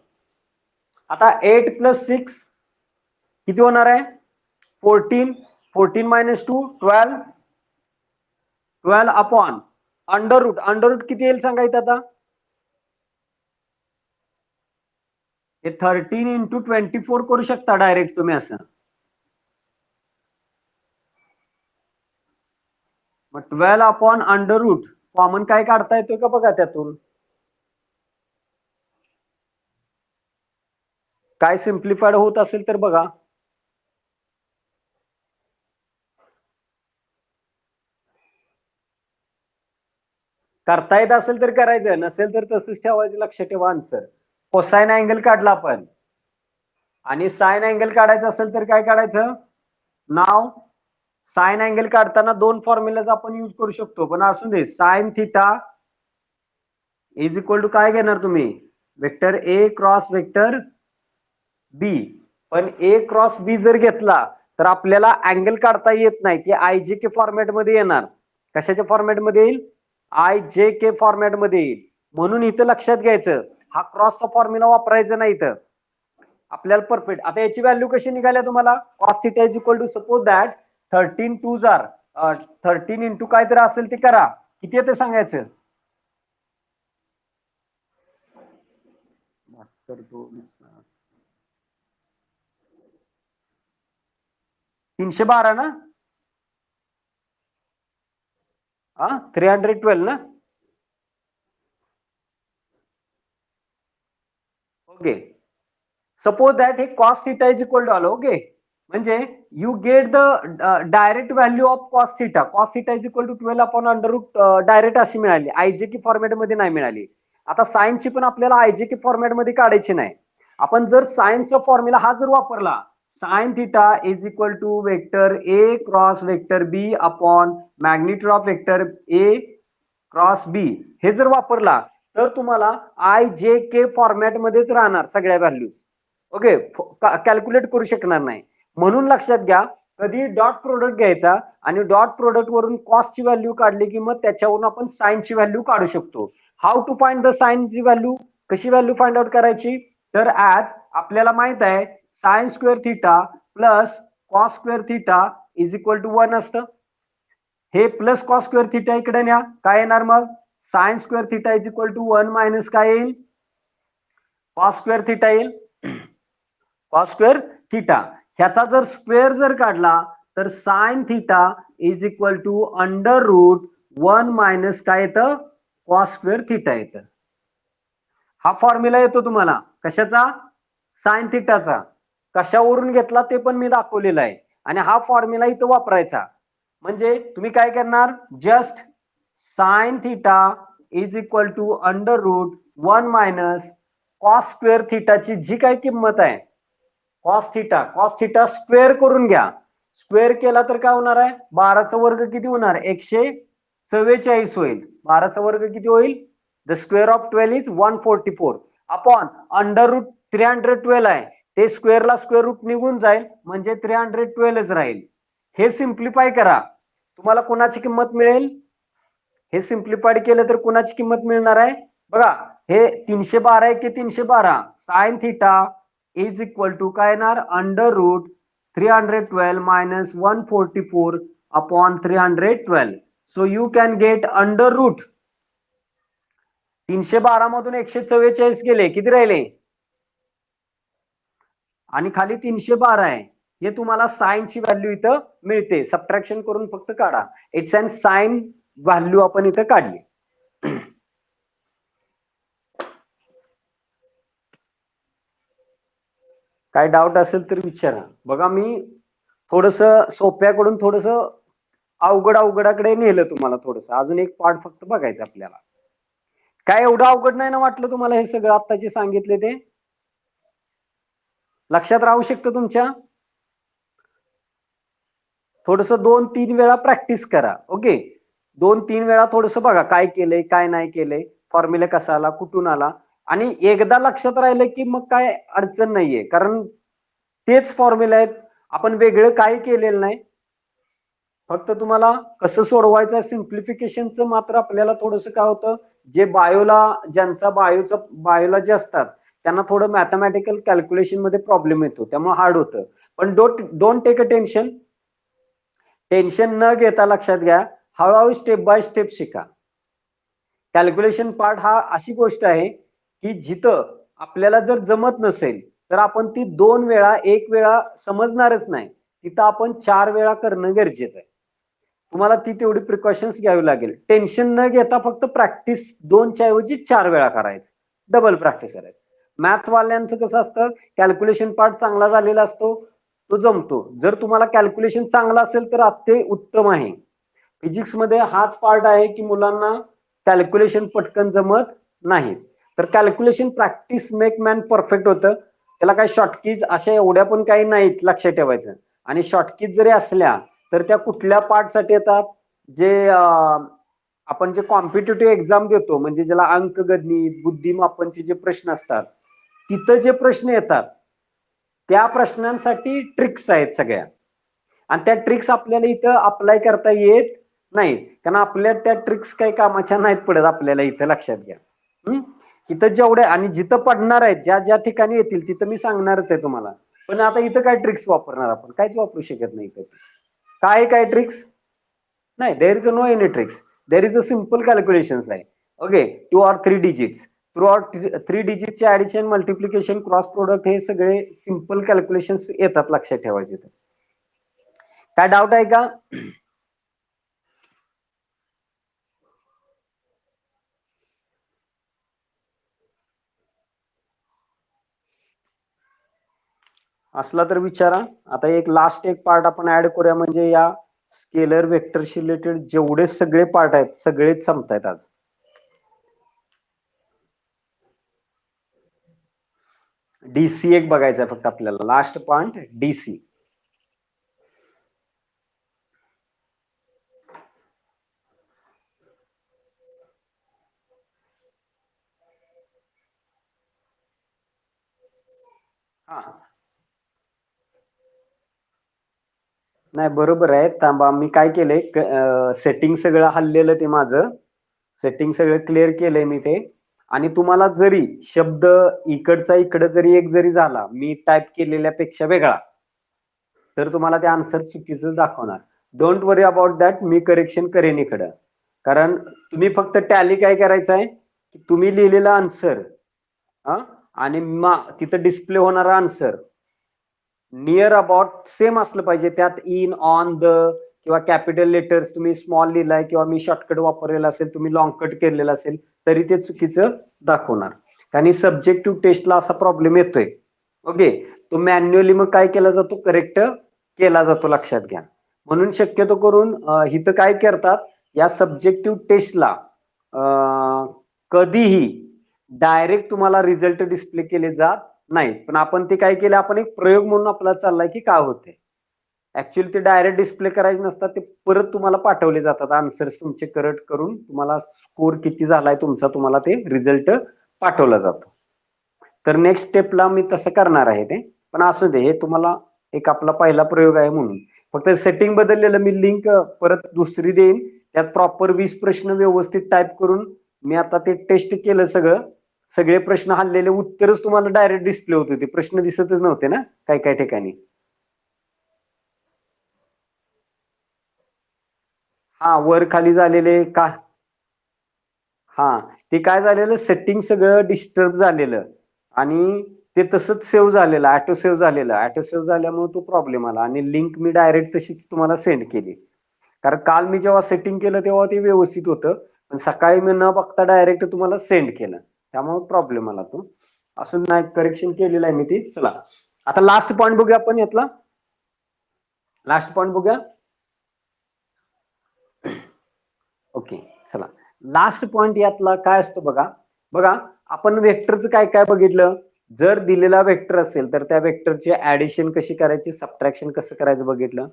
आता 8 + 6 किती होणार आहे 14 14 - 2 12 12 अपॉन अंडर रूट किती येईल सांगा इथं आता हे 13 × 24 करू शकता डायरेक्ट तुम्ही असं मग 12 अपॉन अंडर रूट कॉमन काय काढता येतोय का बघा त्यातून काय सिम्प्लिफाईड होत असेल तर बघा करता येत असेल तर करायचं नसेल तर तसंच ठेवायचं लक्षात ठेवा आन्सर कोसाइन अँगल काढला आपण आणि साइन अँगल काढायचं असेल तर काय काढायचं नाव साइन अँगल काढताना दोन फॉर्म्युलाज आपण यूज करू शकतो पण असू दे sine theta is equal to काय घेणार तुम्ही vector A cross vector B पण ए क्रॉस बी जर घेतला तर आपल्याला अँगल काढता येत नाही ते आय जे के फॉर्मॅट मध्ये येणार कशाच्या फॉर्मॅट मध्ये येईल आय जे के फॉर्मॅट मध्ये येईल म्हणून इथं लक्षात घ्यायचं हा क्रॉसचा फॉर्म्युला वापरायचा नाही इथं आपल्याला परफेक्ट आता याची व्हॅल्यू कशी निघाल्या तुम्हाला cos theta is equal to suppose that 13 2 जार 13 इंटू काय तर असेल ते करा किती येते सांगायचं 312 ना 312 ना ओके सपोज दॅट हे cos theta is equal to आलं ओके म्हणजे you get the direct value of cos theta is equal to 12 upon under root direct अशी मिळाली आयजेके फॉर्मॅट मध्ये नाही मिळाली आता सायन्सची पण आपल्याला आयजेके फॉर्मॅट मध्ये काढायची नाही आपण जर सायन्सचा फॉर्म्युला हा जर वापरला sine theta is equal to vector A cross vector B upon magnitude of vector A cross B हे जर वापरला तर तुम्हाला आय जे के फॉर्मॅट मध्येच राहणार सगळ्या व्हॅल्यू ओके कॅल्क्युलेट करू शकणार नाही म्हणून लक्षात घ्या कधी डॉट प्रोडक्ट घ्यायचा आणि डॉट प्रोडक्ट वरून कॉस्टची व्हॅल्यू काढली की मग त्याच्यावरून आपण साइनची व्हॅल्यू काढू शकतो हाऊ टू फाइंड द साइनची व्हॅल्यू कशी व्हॅल्यू फाइंड आउट करायची तर ऍज आपल्याला माहित आहे sine square theta plus cos square theta is equal to 1 असतं हे प्लस कॉस स्क्वेअर थिटा इकडे न्या काय येणार मग sine square theta is equal to 1 minus काय येईल कॉस स्क्वेअर थिटा येईल कॉस स्क्वेअर थिटा ह्याचा जर स्क्वेअर जर काढला तर sine theta is equal to under root 1 minus काय येतं कॉस स्क्वेअर थिटा येतं हा फॉर्म्युला येतो तुम्हाला कशाचा साइन थिटाचा कशावरून घेतला ते पण मी दाखवलेलं आहे आणि हा फॉर्म्युला इथं वापरायचा म्हणजे तुम्ही काय करणार just sine theta is equal to under root 1 minus cos square थिटाची जी काही किंमत आहे कॉस थिटा स्क्वेअर करून घ्या स्क्वेअर केला तर काय होणार आहे 12चा वर्ग किती होणार 144 होईल 12चा वर्ग किती होईल the square of 12 is 144 upon under root 312 आहे ते स्क्वेअरला स्क्वेअर रूट निघून जाईल म्हणजे 312च राहील हे सिम्प्लिफाय करा तुम्हाला कोणाची किंमत मिळेल हे सिम्प्लिफाईड केलं तर कोणाची किंमत मिळणार आहे बघा हे 312 की 312 sine theta is equal to काय येणार under root 312 minus 144 upon 312 so you can get under root 312 मधून 144 गेले किती राहिले आणि खाली 312 आहे हे तुम्हाला साइनची व्हॅल्यू इथं मिळते सबट्रॅक्शन करून फक्त काढा इट्स अँड साइन व्हॅल्यू आपण इथं काढली काय डाऊट असेल तर विचारा बघा मी थोडस सोप्याकडून थोडस अवघडाकडे नेलं तुम्हाला थोडस अजून एक पार्ट फक्त बघायचं आपल्याला काय एवढं अवघड नाही ना वाटलं तुम्हाला हे सगळं आत्ताचे सांगितले ते लक्षात राहू शकतं तुमच्या? थोडस 2-3 वेळा प्रॅक्टिस करा. ओके, 2-3 वेळा थोडस बघा काय केलंय काय नाही केलंय, फॉर्म्युला कसा आला, कुठून आला, आणि एकदा लक्षात राहिलं की मग काय अडचण नाहीये, कारण तेच फॉर्म्युला आहेत, आपण वेगळं काय केलेलं नाही. फक्त तुम्हाला कसं सोडवायचं सिम्प्लिफिकेशनचं मात्र आपल्याला थोडस काय होतं, जे ज्यांचा बायोला जे असतात त्यांना थोडं मॅथमॅटिकल कॅल्क्युलेशन मध्ये प्रॉब्लेम येतो, त्यामुळे हार्ड होतं. पण don't take a tension. Tension न घेता लक्षात घ्या, हळूहळू स्टेप बाय स्टेप शिका. कॅल्क्युलेशन पार्ट हा अशी गोष्ट आहे की जिथं आपल्याला जर जमत नसेल तर आपण ती 2 वेळा 1 वेळा समजणारच नाही, तिथं आपण 4 वेळा करणं गरजेचं आहे. तुम्हाला ती तेवढी प्रिकॉशन्स घ्यावी लागेल. टेन्शन न घेता फक्त प्रॅक्टिस 2च्या ऐवजी 4 वेळा करायचं, डबल प्रॅक्टिस करायचं. मॅथ्स वाल्यांचं कसं असतं, कॅल्क्युलेशन पार्ट चांगला झालेला असतो, तो जमतो. जर तुम्हाला कॅल्क्युलेशन चांगला असेल तर ते उत्तम आहे. फिजिक्स मध्ये हाच पार्ट आहे की मुलांना कॅल्क्युलेशन पटकन जमत नाही. तर calculation practice make man perfect होतं. त्याला काही शॉर्टकीज अशा एवढ्या पण काही नाहीत, लक्षात ठेवायचं. आणि शॉर्टकीज जरी असल्या तर त्या कुठल्या पार्टसाठी येतात, जे आपण जे कॉम्पिटिटिव्ह एक्झाम देतो, म्हणजे ज्याला अंकगणित बुद्धिमापनचे जे प्रश्न असतात, तिथं जे प्रश्न येतात त्या प्रश्नांसाठी ट्रिक्स आहेत सगळ्या, आणि त्या ट्रिक्स आपल्याला इथं अप्लाय करता येत नाही, कारण आपल्या त्या ट्रिक्स काही कामाच्या नाहीत पडत आपल्याला इथं, लक्षात घ्या. इथं जेवढे आणि जिथं पडणार आहेत, ज्या ज्या ठिकाणी येतील तिथं मी सांगणारच आहे तुम्हाला. पण आता इथं काय ट्रिक्स वापरणार, आपण काहीच वापरू शकत नाही इथं. काय ट्रिक्स नाही, there is no any tricks. There is a simple calculation आहे. Okay, 2 or 3 digits, throughout 3 डिजिटचे ऍडिशन, मल्टिप्लिकेशन, क्रॉस प्रोडक्ट, हे सगळे सिम्पल कॅल्क्युलेशन येतात, लक्षात ठेवायचे. काय डाऊट आहे का? असला तर विचारा. आता एक पार्ट आपण ऍड करूया, म्हणजे या स्केलर वेक्टरशी रिलेटेड जेवढे सगळे पार्ट आहेत सगळेच संपतायत आज. डीसी एक बघायचं आहे फक्त आपल्याला, लास्ट पॉइंट डीसी. हा, नाही बरोबर आहे. थांबा, मी काय केलंय, सेटिंग सगळं हल्लेलं ते माझं, सेटिंग सगळं क्लिअर केलंय मी ते. आणि तुम्हाला जरी शब्द इकडचा इकडं जरी एक जरी झाला, मी टाईप केलेल्यापेक्षा वेगळा, तर तुम्हाला ते आन्सर चुकीचं दाखवणार. Don't worry about that, me correction करेन इकडं. कारण तुम्ही फक्त टॅली काय करायचं आहे की तुम्ही लिहिलेला आन्सर आणि तिथं डिस्प्ले होणारा आन्सर नियर अबाउट सेम असलं पाहिजे. त्यात इन, ऑन, द किंवा कॅपिटल लेटर्स तुम्ही स्मॉल लिहिलाय किंवा मी शॉर्टकट वापरलेला असेल, तुम्ही लॉंग कट केलेला असेल, तरी ते चुकीचं दाखवणार. कारण सब्जेक्टिव्ह टेस्टला असा प्रॉब्लेम येतोय. ओके, तो मॅन्युअली मग काय केला जातो, करेक्ट केला जातो, लक्षात घ्या. म्हणून शक्यतो करून इथं काय करतात, या सब्जेक्टिव्ह टेस्टला कधीही डायरेक्ट तुम्हाला रिझल्ट डिस्प्ले केले जात नाही. पण आपण ते काय केलं, आपण एक प्रयोग म्हणून आपला चाललाय की काय होते. ऍक्च्युअली ते डायरेक्ट डिस्प्ले करायचे नसतात, ते परत तुम्हाला पाठवले जातात आन्सर्स तुमचे करेक्ट करून, तुम्हाला स्कोर किती झालाय तुमचा, तुम्हाला ते रिझल्ट पाठवला जातो. तर नेक्स्ट स्टेपला मी तसं करणार आहे ते. पण असू दे, हे तुम्हाला एक आपला पहिला प्रयोग आहे म्हणून. फक्त सेटिंग बदललेलं, मी लिंक परत दुसरी देईन, त्यात प्रॉपर 20 प्रश्न व्यवस्थित टाईप करून मी आता ते टेस्ट केलं सगळं. सगळे प्रश्न हल्लेले उत्तरच तुम्हाला डायरेक्ट डिस्प्ले होत होते, प्रश्न दिसतच नव्हते ना काही काही ठिकाणी. हा, वर खाली झालेले का, हा, ते काय झालेलं, सेटिंग सगळं डिस्टर्ब झालेलं आणि ते तसंच सेव्ह झालेलं, ऑटो सेव्ह झालेलं. ऑटो सेव्ह झाल्यामुळे तो प्रॉब्लेम आला आणि लिंक मी डायरेक्ट तशीच तुम्हाला सेंड केली. कारण काल मी जेव्हा सेटिंग केलं तेव्हा ते व्यवस्थित होतं, पण सकाळी मी न बघता डायरेक्ट तुम्हाला सेंड केलं, त्यामुळे प्रॉब्लेम आला तो. असून नाही, करेक्शन केलेलं आहे मी ती. चला, आता लास्ट पॉईंट बघूया आपण यातला. लास्ट पॉईंट बघूया. ओके, चला, लास्ट पॉइंट यातला काय असतो बघा. बघा, आपण वेक्टरचं काय काय बघितलं, जर दिलेला वेक्टर असेल तर त्या वेक्टरची ऍडिशन कशी करायची, सबट्रॅक्शन कसं करायचं बघितलं.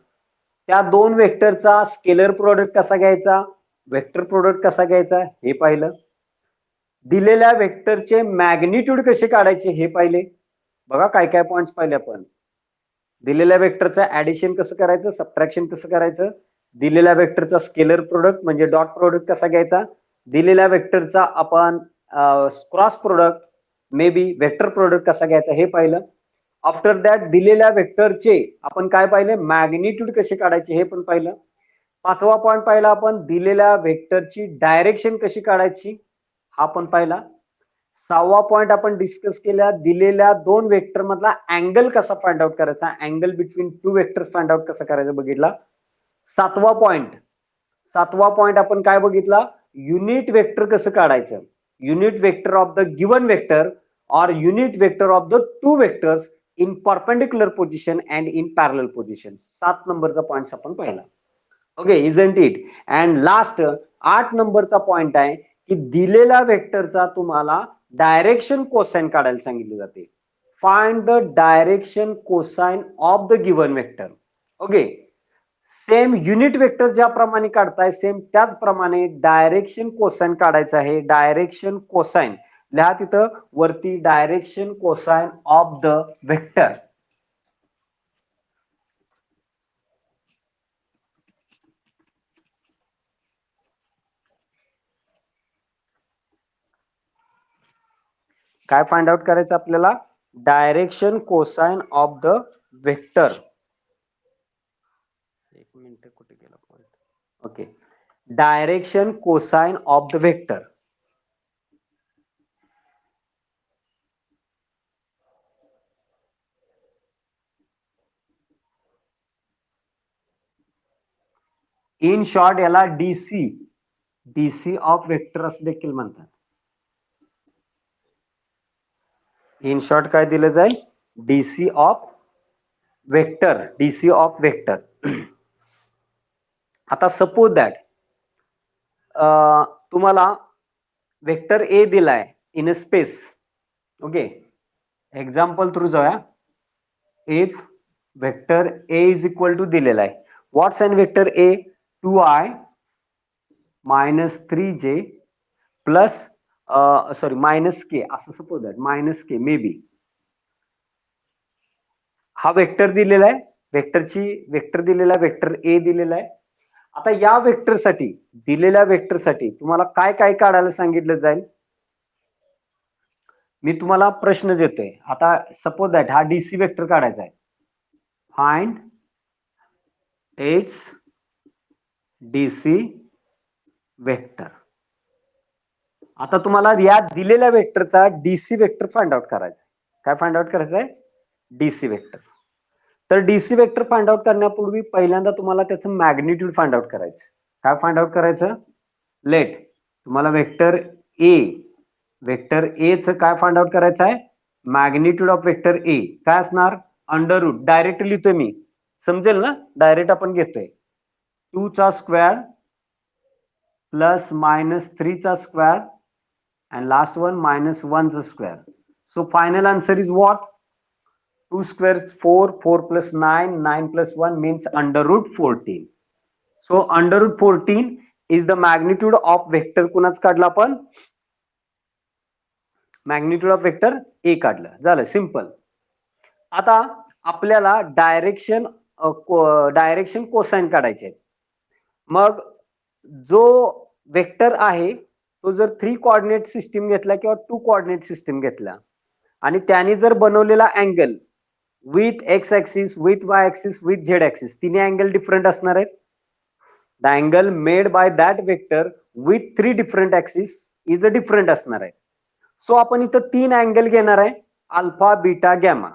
त्या दोन वेक्टरचा स्केलर प्रोडक्ट कसा घ्यायचा, वेक्टर प्रोडक्ट कसा घ्यायचा हे पाहिलं. दिलेल्या वेक्टरचे मॅग्निट्यूड कसे काढायचे हे पाहिले. बघा काय काय पॉइंट्स पाहिले आपण. दिलेल्या वेक्टरचं ऍडिशन कसं करायचं, सबट्रॅक्शन कसं करायचं, दिलेल्या वेक्टरचा स्केलर प्रोडक्ट म्हणजे डॉट प्रोडक्ट कसा घ्यायचा, दिलेल्या वेक्टरचा आपण cross product may be vector product कसा घ्यायचा हे पाहिलं. आफ्टर दॅट दिलेल्या वेक्टरचे आपण काय पाहिले, मॅग्निट्यूड कसे काढायचे हे पण पाहिलं. पाचवा पॉइंट पाहिला आपण, दिलेल्या वेक्टरची डायरेक्शन कशी काढायची हा पण पाहिला. सहावा पॉइंट आपण डिस्कस केला, दिलेल्या दोन वेक्टर मधला अँगल कसा फाइंड आउट करायचा, angle between two vectors find out कसं करायचं बघितला. सातवा पॉइंट आपण काय बघितला, युनिट वेक्टर कसं काढायचं, unit vector of the given vector और unit vector of the two vectors in perpendicular position and in parallel position. 7 नंबरचा पॉइंट आपण पाहिला. Okay, isn't it. And last 8 नंबरचा पॉइंट आहे की दिलेल्या वेक्टरचा तुम्हाला डायरेक्शन कोसाइन काढायला सांगितले जाते. Find the direction cosine of the given vector. Okay, same unit vector ज्याप्रमाणे काढताय सेम त्याचप्रमाणे डायरेक्शन कोसाइन काढायचं आहे. डायरेक्शन कोसाइन लिहा तिथं वरती, direction cosine of the vector. काय फाइंड आउट करायचं आपल्याला, direction cosine of the vector. एक मिनिट, कुठे गेला point. Okay, direction cosine of the vector. In short याला डीसी ऑफ वेक्टर असं देखील म्हणतात. इन शॉर्ट काय दिलं जाईल, DC of vector, DC of vector. आता सपोज दॅट तुम्हाला वेक्टर ए दिलाय in a space. Okay, example through जाऊया. If vector A is equal to दिलेला आहे, what's an vector A, 2i minus 3j plus sorry minus K, असं suppose that minus K may be. हा vector दिलेला आहे, vector दिलेला, vector A दिलेला आहे. आता या वेक्टरसाठी, दिलेल्या वेक्टरसाठी तुम्हाला काय काय काढायला सांगितलं जाईल. मी तुम्हाला प्रश्न देतोय. आता सपोज दॅट हा डीसी वेक्टर काढायचा आहे. Find its DC vector. आता तुम्हाला या दिलेल्या वेक्टरचा डीसी वेक्टर फाइंड आउट करायचा. काय फाइंड आउट करायचं आहे, डीसी वेक्टर. तर डीसी वेक्टर फाइंड आउट करण्यापूर्वी पहिल्यांदा तुम्हाला त्याचं मॅग्निट्यूड फाइंड आउट करायचं. काय फाइंड आउट करायचं, लेट तुम्हाला वेक्टर ए च काय फाइंड आउट करायचं आहे, मॅग्निट्यूड ऑफ वेक्टर ए काय असणार, अंडर रूट. डायरेक्ट लिहितोय मी, समजेल ना, डायरेक्ट आपण घेतोय 2 चा स्क्वेअर प्लस मायनस 3 चा square and last one minus 1 square. So final answer is what, 2 square is 4, 4 plus 9, 9 plus 1 means under root 14. So under root 14 is the magnitude of vector. कुणाच काढला आपण, मॅग्निट्यूड ऑफ वेक्टर ए काढलं, झालं simple. आता आपल्याला direction cosine काढायचे. मग जो वेक्टर आहे तो जर 3 कोऑर्डिनेट सिस्टीम घेतला किंवा 2 कोऑर्डिनेट सिस्टीम घेतला आणि त्याने जर बनवलेला angle with X axis, with Y axis, with Z axis, तिन्ही अँगल डिफरंट असणार आहेत. The angle made by that vector with 3 different axis is a different असणार आहे. सो आपण इथं 3 अँगल घेणार आहे, alpha, beta, gamma.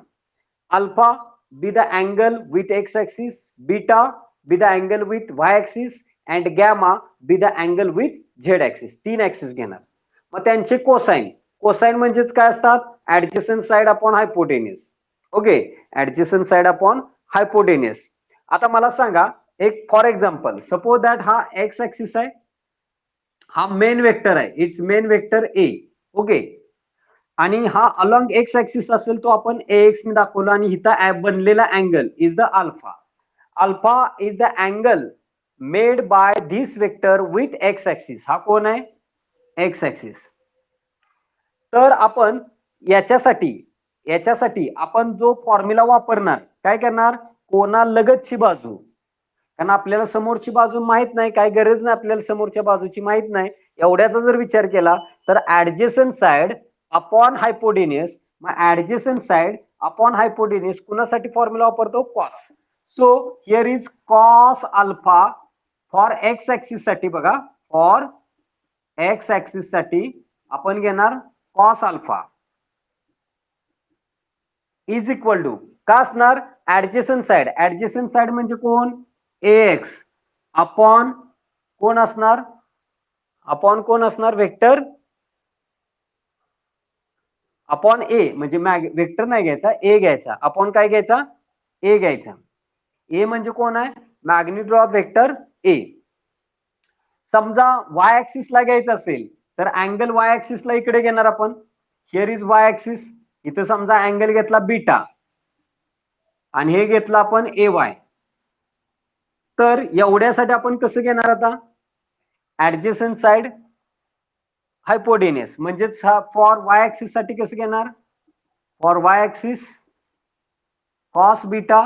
Alpha be the angle with X axis, beta be the angle with Y axis and gamma be the angle with Z axis. 3 axis घेणार. मग त्यांचे cosine म्हणजेच काय असतात, adjacent side upon hypotenuse. Okay, adjacent side upon hypotenuse. आता मला सांगा एक फॉर एक्झाम्पल, सपोज दॅट हा एक्स ऍक्सिस आहे, हा मेन वेक्टर आहे, it's main vector A. Okay, आणि हा अलॉंग एक्स ऍक्सिस असेल तो आपण AX ने दाखवला आणि इथं बनलेला angle is the alpha. Alpha is the angle made by this vector with X axis. हा कोण आहे? X axis. तर आपण याच्यासाठी आपण जो फॉर्म्युला वापरणार, काय करणार? कोनालगतची बाजू, कारण आपल्याला समोरची बाजू माहित नाही, काय गरज नाही आपल्याला समोरच्या बाजूची माहित नाही, एवढ्याचा जर विचार केला तर ऍडजेसंट साइड अपॉन हायपोटेन्यूस. मग ऍडजेसंट साइड अपॉन हायपोटेन्यूस कुणासाठी फॉर्म्युला वापरतो? Cos. So here is cos alpha for X axis साठी. बघा, फॉर एक्स ऍक्सिस साठी आपण घेणार cos alpha is equal to का असणार? Adjacent side. ऍडजेसंट साइड म्हणजे कोण? AX अपॉन कोण असणार? अपॉन कोण असणार? वेक्टर अपॉन ए. म्हणजे वेक्टर नाही घ्यायचा, ए घ्यायचा. अपॉन काय घ्यायचा? ए घ्यायचा. ए म्हणजे कोण आहे? Magnitude of vector A. समजा वाय ऍक्सिस ला घ्यायचं असेल तर अँगल वाय ऍक्सिस ला इकडे घेणार आपण. Here is why axis. इथं समजा अँगल घेतला बीटा आणि हे घेतलं आपण AY. तर एवढ्यासाठी आपण कसं घेणार आता? Adjacent side hypotenuse. म्हणजेच फॉर वाय ऍक्सिस साठी कसं घेणार? For Y axis cos beta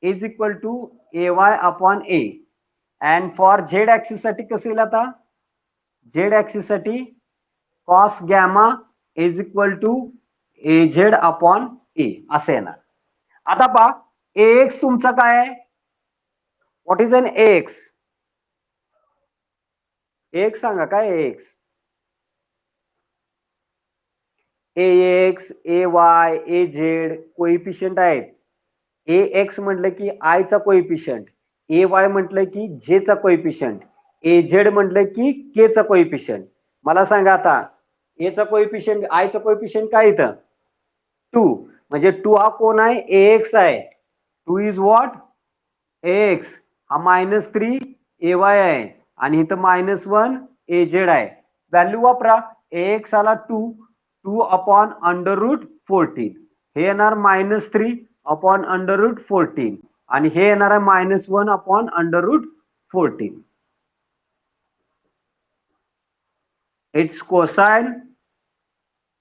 is equal to AY upon A. And for Z axis साठी कसं येईल आता? झेड ऍक्सिस साठी cos gamma is equal to AZ upon A असं येणार. आता पहा, AX तुमचा काय आहे? What is an AX? AX सांगा, काय AX? AX, AY, AZ coefficient आहेत. AX म्हटलं की आय चा कोइफिशियंट, AY म्हटलं की जे चा कोइफिशियंट, AZ म्हटलं की के चा कोइफिशियंट. मला सांगा आता, ए चा कोइफिशियंट, आय चा कोइफिशियंट काय इथं? 2. म्हणजे 2 हा कोण आहे? AX आहे. 2 इज व्हॉट? AX. हा -3 AY आहे आणि इथं -1 AZ आहे. व्हॅल्यू वापरा. AX आला 2 अपॉन √14. हे येणार -3 अपॉन √14 आणि हे येणार आहे -1 upon √14. It's cosine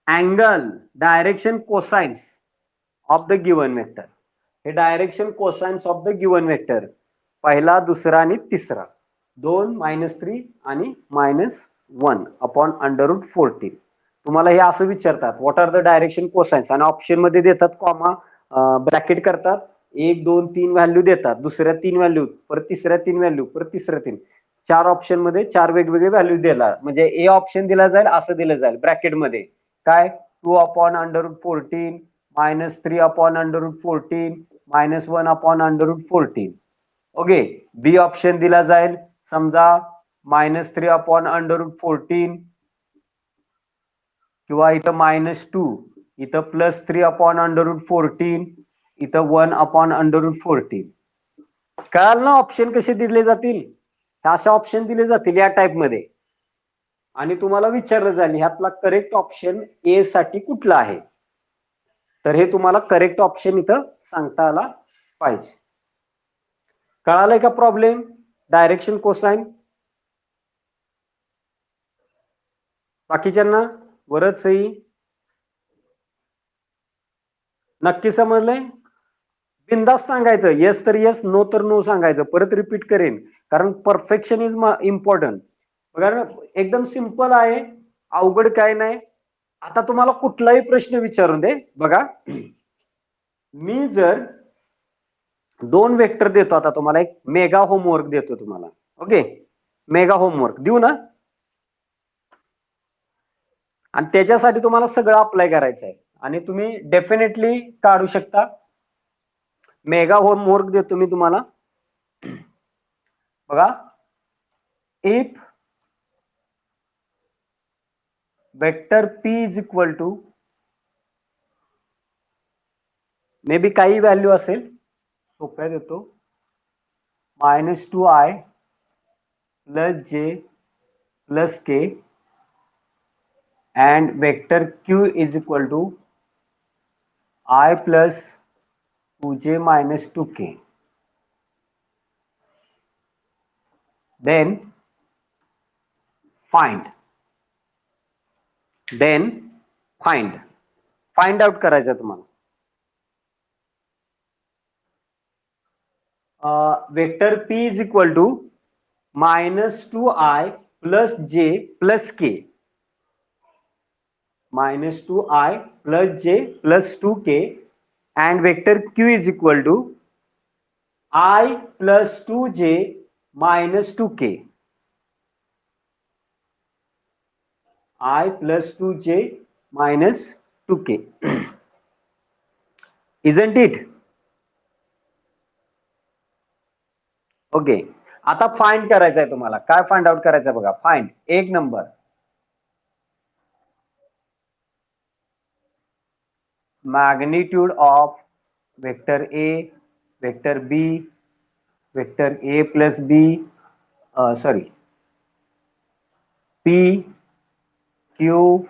angle direction cosines of the given vector. हे direction cosines of the given vector. पहिला, दुसरा आणि तिसरा. 2, -3 आणि -1 अपॉन √14. तुम्हाला हे असं विचारतात, what are the direction cosines, आणि ऑप्शन मध्ये देतात कॉमा, ब्रॅकेट करतात. 1, 2, 3 व्हॅल्यू देतात. दुसऱ्या 3 व्हॅल्यू, परत तिसऱ्या 3 व्हॅल्यू, परत तिसऱ्या 3. 4 ऑप्शन मध्ये 4 वेगवेगळे व्हॅल्यू दिला. म्हणजे ए ऑप्शन दिला जाईल, असं दिलं जाईल ब्रॅकेट मध्ये. काय? 2 अपॉन √14, -3 अपॉन √14, -1 अपॉन √14. ओके. बी ऑप्शन दिला जाईल, समजा -3 अपॉन √14 किंवा इथं -2, इथं +3 अपॉन √14, इथं 1 अपॉन √14. कळाल ना ऑप्शन कसे दिले जातील? अशा ऑप्शन दिले जातील या टाइप मध्ये. आणि तुम्हाला विचारलं जाईल ह्यातला करेक्ट ऑप्शन ए साठी कुठला आहे. तर हे तुम्हाला करेक्ट ऑप्शन इथं सांगता आला पाहिजे. कळालंय का प्रॉब्लेम? Direction cosine. बाकीच्यांना वरच सही नक्की समजलंय? बिंदास सांगायचं, येस तर येस, नो तर नो सांगायचं. परत रिपीट करेन, कारण परफेक्शन इज इम्पॉर्टंट. बघा, एकदम सिंपल आहे, अवघड काय नाही. आता तुम्हाला कुठलाही प्रश्न विचारून दे, बघा, मी जर 2 वेक्टर देतो, आता तुम्हाला एक मेगा होमवर्क देतो तुम्हाला. ओके, मेगा होमवर्क देऊ ना? आणि त्याच्यासाठी तुम्हाला सगळं अप्लाय करायचं आहे आणि तुम्ही डेफिनेटली काढू शकता. मेगा होमवर्क देतो मी तुम्हाला. बघा, if vector P is equal to, maybe काही व्हॅल्यू असेल, सोप्या देतो, -2i + j + k and vector q is equal to I plus 2j minus 2k. Then find. Then find. Find out करायचं तुम्हाला. Vector p is equal to minus 2i plus j plus k. Minus 2i plus j plus 2k, and vector q is equal to I plus 2j minus 2k. I plus 2j minus 2k. Isn't it? Okay. आता find करायचं आहे तुम्हाला. काय find out करायचं आहे बघा. Find एक number magnitude of vector A, vector B, vector A plus B, sorry, P, Q,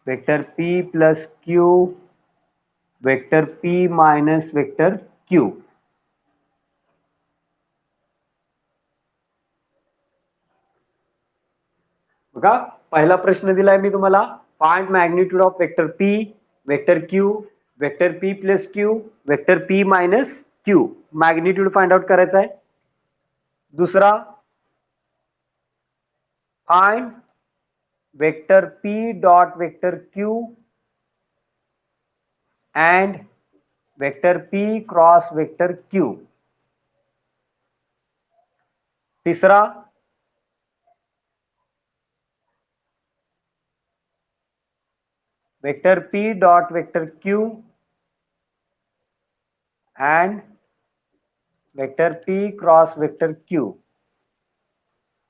vector P plus Q, vector P minus vector Q. बघा, पहिला प्रश्न दिलाय मी तुम्हाला. Find magnitude of vector P, vector Q, vector P plus Q, vector P minus Q. Magnitude find out करायचा आहे. दुसरा, find vector P dot vector Q and vector P cross vector Q. तीसरा, vector P dot vector Q and vector P cross vector Q.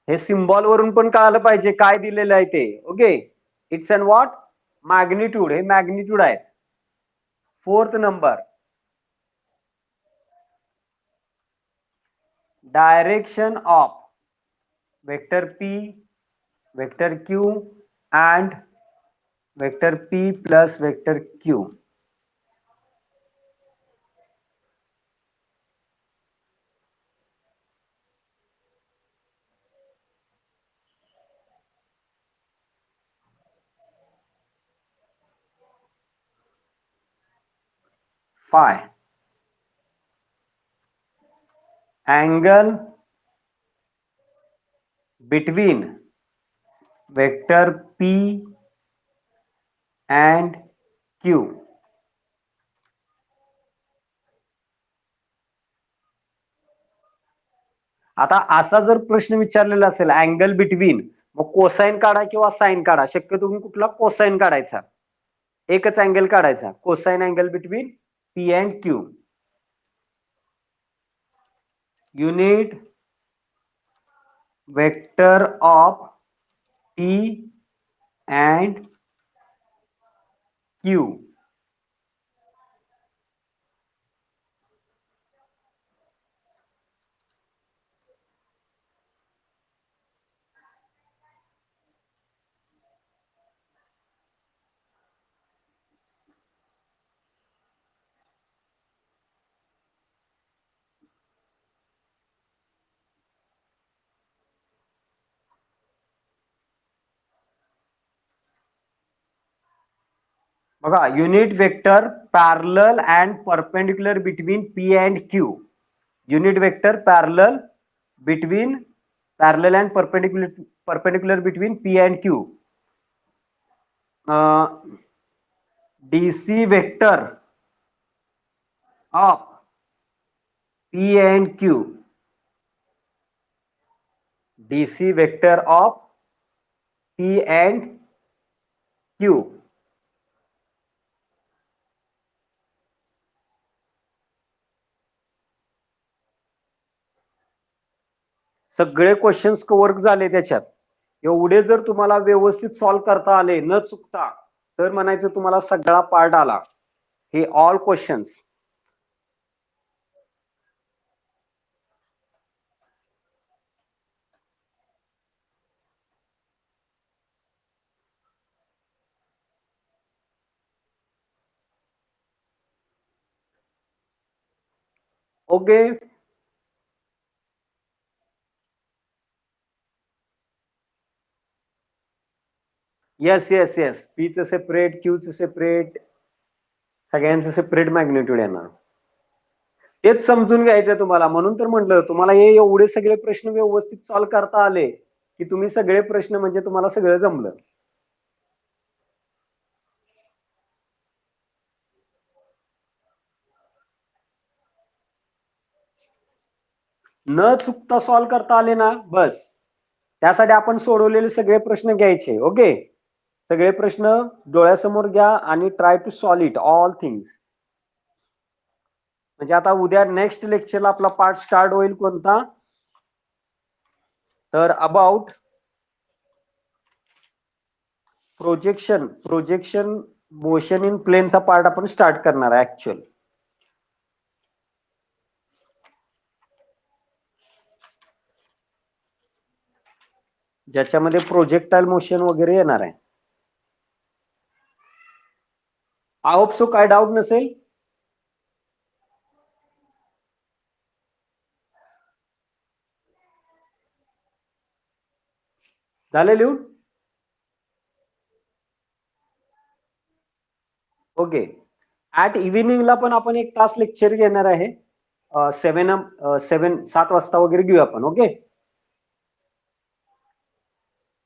हे symbol वरून पण कळालं पाहिजे काय दिलेलं आहे ते. Okay, it's an what magnitude. हे मॅग्निट्यूड आहे. Fourth number, direction of vector P, vector Q and vector P plus vector Q. Phi. Angle between vector P and Q. आता असा जर प्रश्न विचारलेला असेल अँगल बिटवीन, मग कोसाइन काढा किंवा साइन काढा. शक्यतो तुम्ही कुठला कोसाइन काढायचा. एकच अँगल काढायचा. Cosine angle between P and Q. Unit vector of P and Q. बघा, unit vector parallel and perpendicular between P and Q. Unit vector parallel and perpendicular between P and Q. DC vector of P and Q. DC vector of P and Q. सगळे questions cover झाले त्याच्यात. एवढे जर तुम्हाला व्यवस्थित solve करता आले न चुकता, तर म्हणायचं तुम्हाला सगळा पार्ट आला. हे all questions. Okay. Yes yes yes, पीचं सेपरेट, क्यूचं सेपरेट, सगळ्यांचं सेपरेट मॅग्निट्यूड येणार. तेच समजून घ्यायचंय तुम्हाला, म्हणून तर म्हटलं तुम्हाला हे एवढे सगळे प्रश्न व्यवस्थित सॉल्व्ह करता आले की तुम्ही सगळे प्रश्न म्हणजे तुम्हाला सगळं जमलं. न चुकता सॉल्व्ह करता आले ना, बस त्यासाठी आपण सोडवलेले सगळे प्रश्न घ्यायचे. ओके, सगळे प्रश्न डोळ्यासमोर घ्या आणि try to solve it all things. म्हणजे आता उद्या नेक्स्ट लेक्चरला आपला पार्ट स्टार्ट होईल कोणता, तर अबाउट प्रोजेक्शन मोशन इन प्लेनचा पार्ट आपण स्टार्ट करणार आहे ऍक्च्युअल. ज्याच्यामध्ये प्रोजेक्टाईल मोशन वगैरे येणार आहे. आय होप सो काय डाऊट नसेल. झाले लिहून? ओके. ऍट इव्हिनिंगला पण आपण एक तास लेक्चर घेणार आहे. 7 वाजता वगैरे घेऊ आपण. Okay,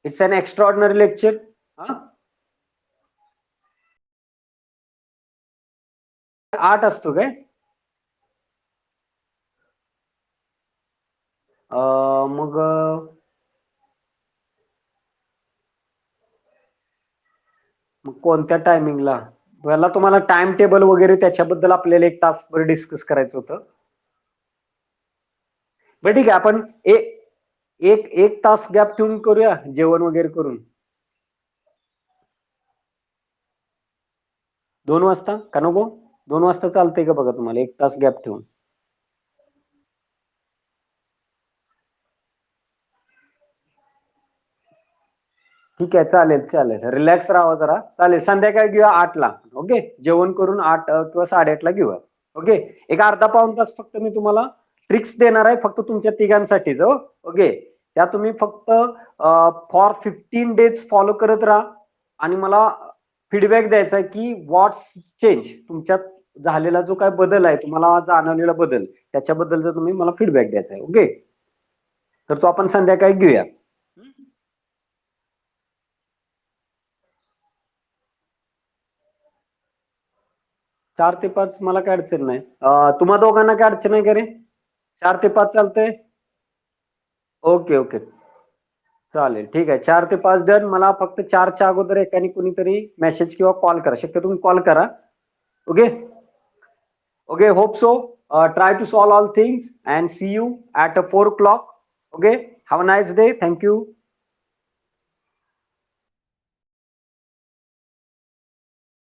it's an extraordinary lecture. 8 असतो काय? मग कोणत्या टायमिंगला? मला तुम्हाला टाइम टेबल वगैरे त्याच्याबद्दल आपल्याला एक तासभर डिस्कस करायचं होतं. बरं ठीक आहे, आपण एक तास गॅप ठेवून करूया जेवण वगैरे करून. 2 वाजता का नको? 2 वाजता चालतंय का बघा तुम्हाला, एक तास गॅप ठेवून? ठीक आहे, चालेल चालेल, रिलॅक्स राहा जरा. चालेल, संध्याकाळी घेऊया 8ला. ओके, जेवण करून 8 किंवा 8:30ला घेऊया. ओके, एक अर्धा पाऊण तास फक्त मी तुम्हाला ट्रिक्स देणार आहे, फक्त तुमच्या तिघांसाठीच. ओके, त्या तुम्ही फक्त फॉर 15 डेज फॉलो करत राहा आणि मला फीडबॅक द्यायचा आहे की व्हॉट्स चेंज, तुमच्यात झालेला जो काय बदल आहे, तुम्हाला जाणवलेला बदल, त्याच्याबद्दलचा तुम्ही मला फीडबॅक द्यायचा आहे. ओके, तर तो आपण संध्याकाळी घेऊया. 4 ते 5 मला काय अडचण नाही. तुम्हा दोघांना काय अडचण आहे का रे? 4 ते 5 चालतंय? ओके ओके, चालेल, ठीक आहे. 4 ते 5 डन. मला फक्त 4च्या अगोदर एकाने कुणीतरी मेसेज किंवा कॉल करा, शक्य तुम्ही कॉल करा. Okay okay, hope so. Try to solve all things and see you at 4 o'clock. Okay, have a nice day. Thank you.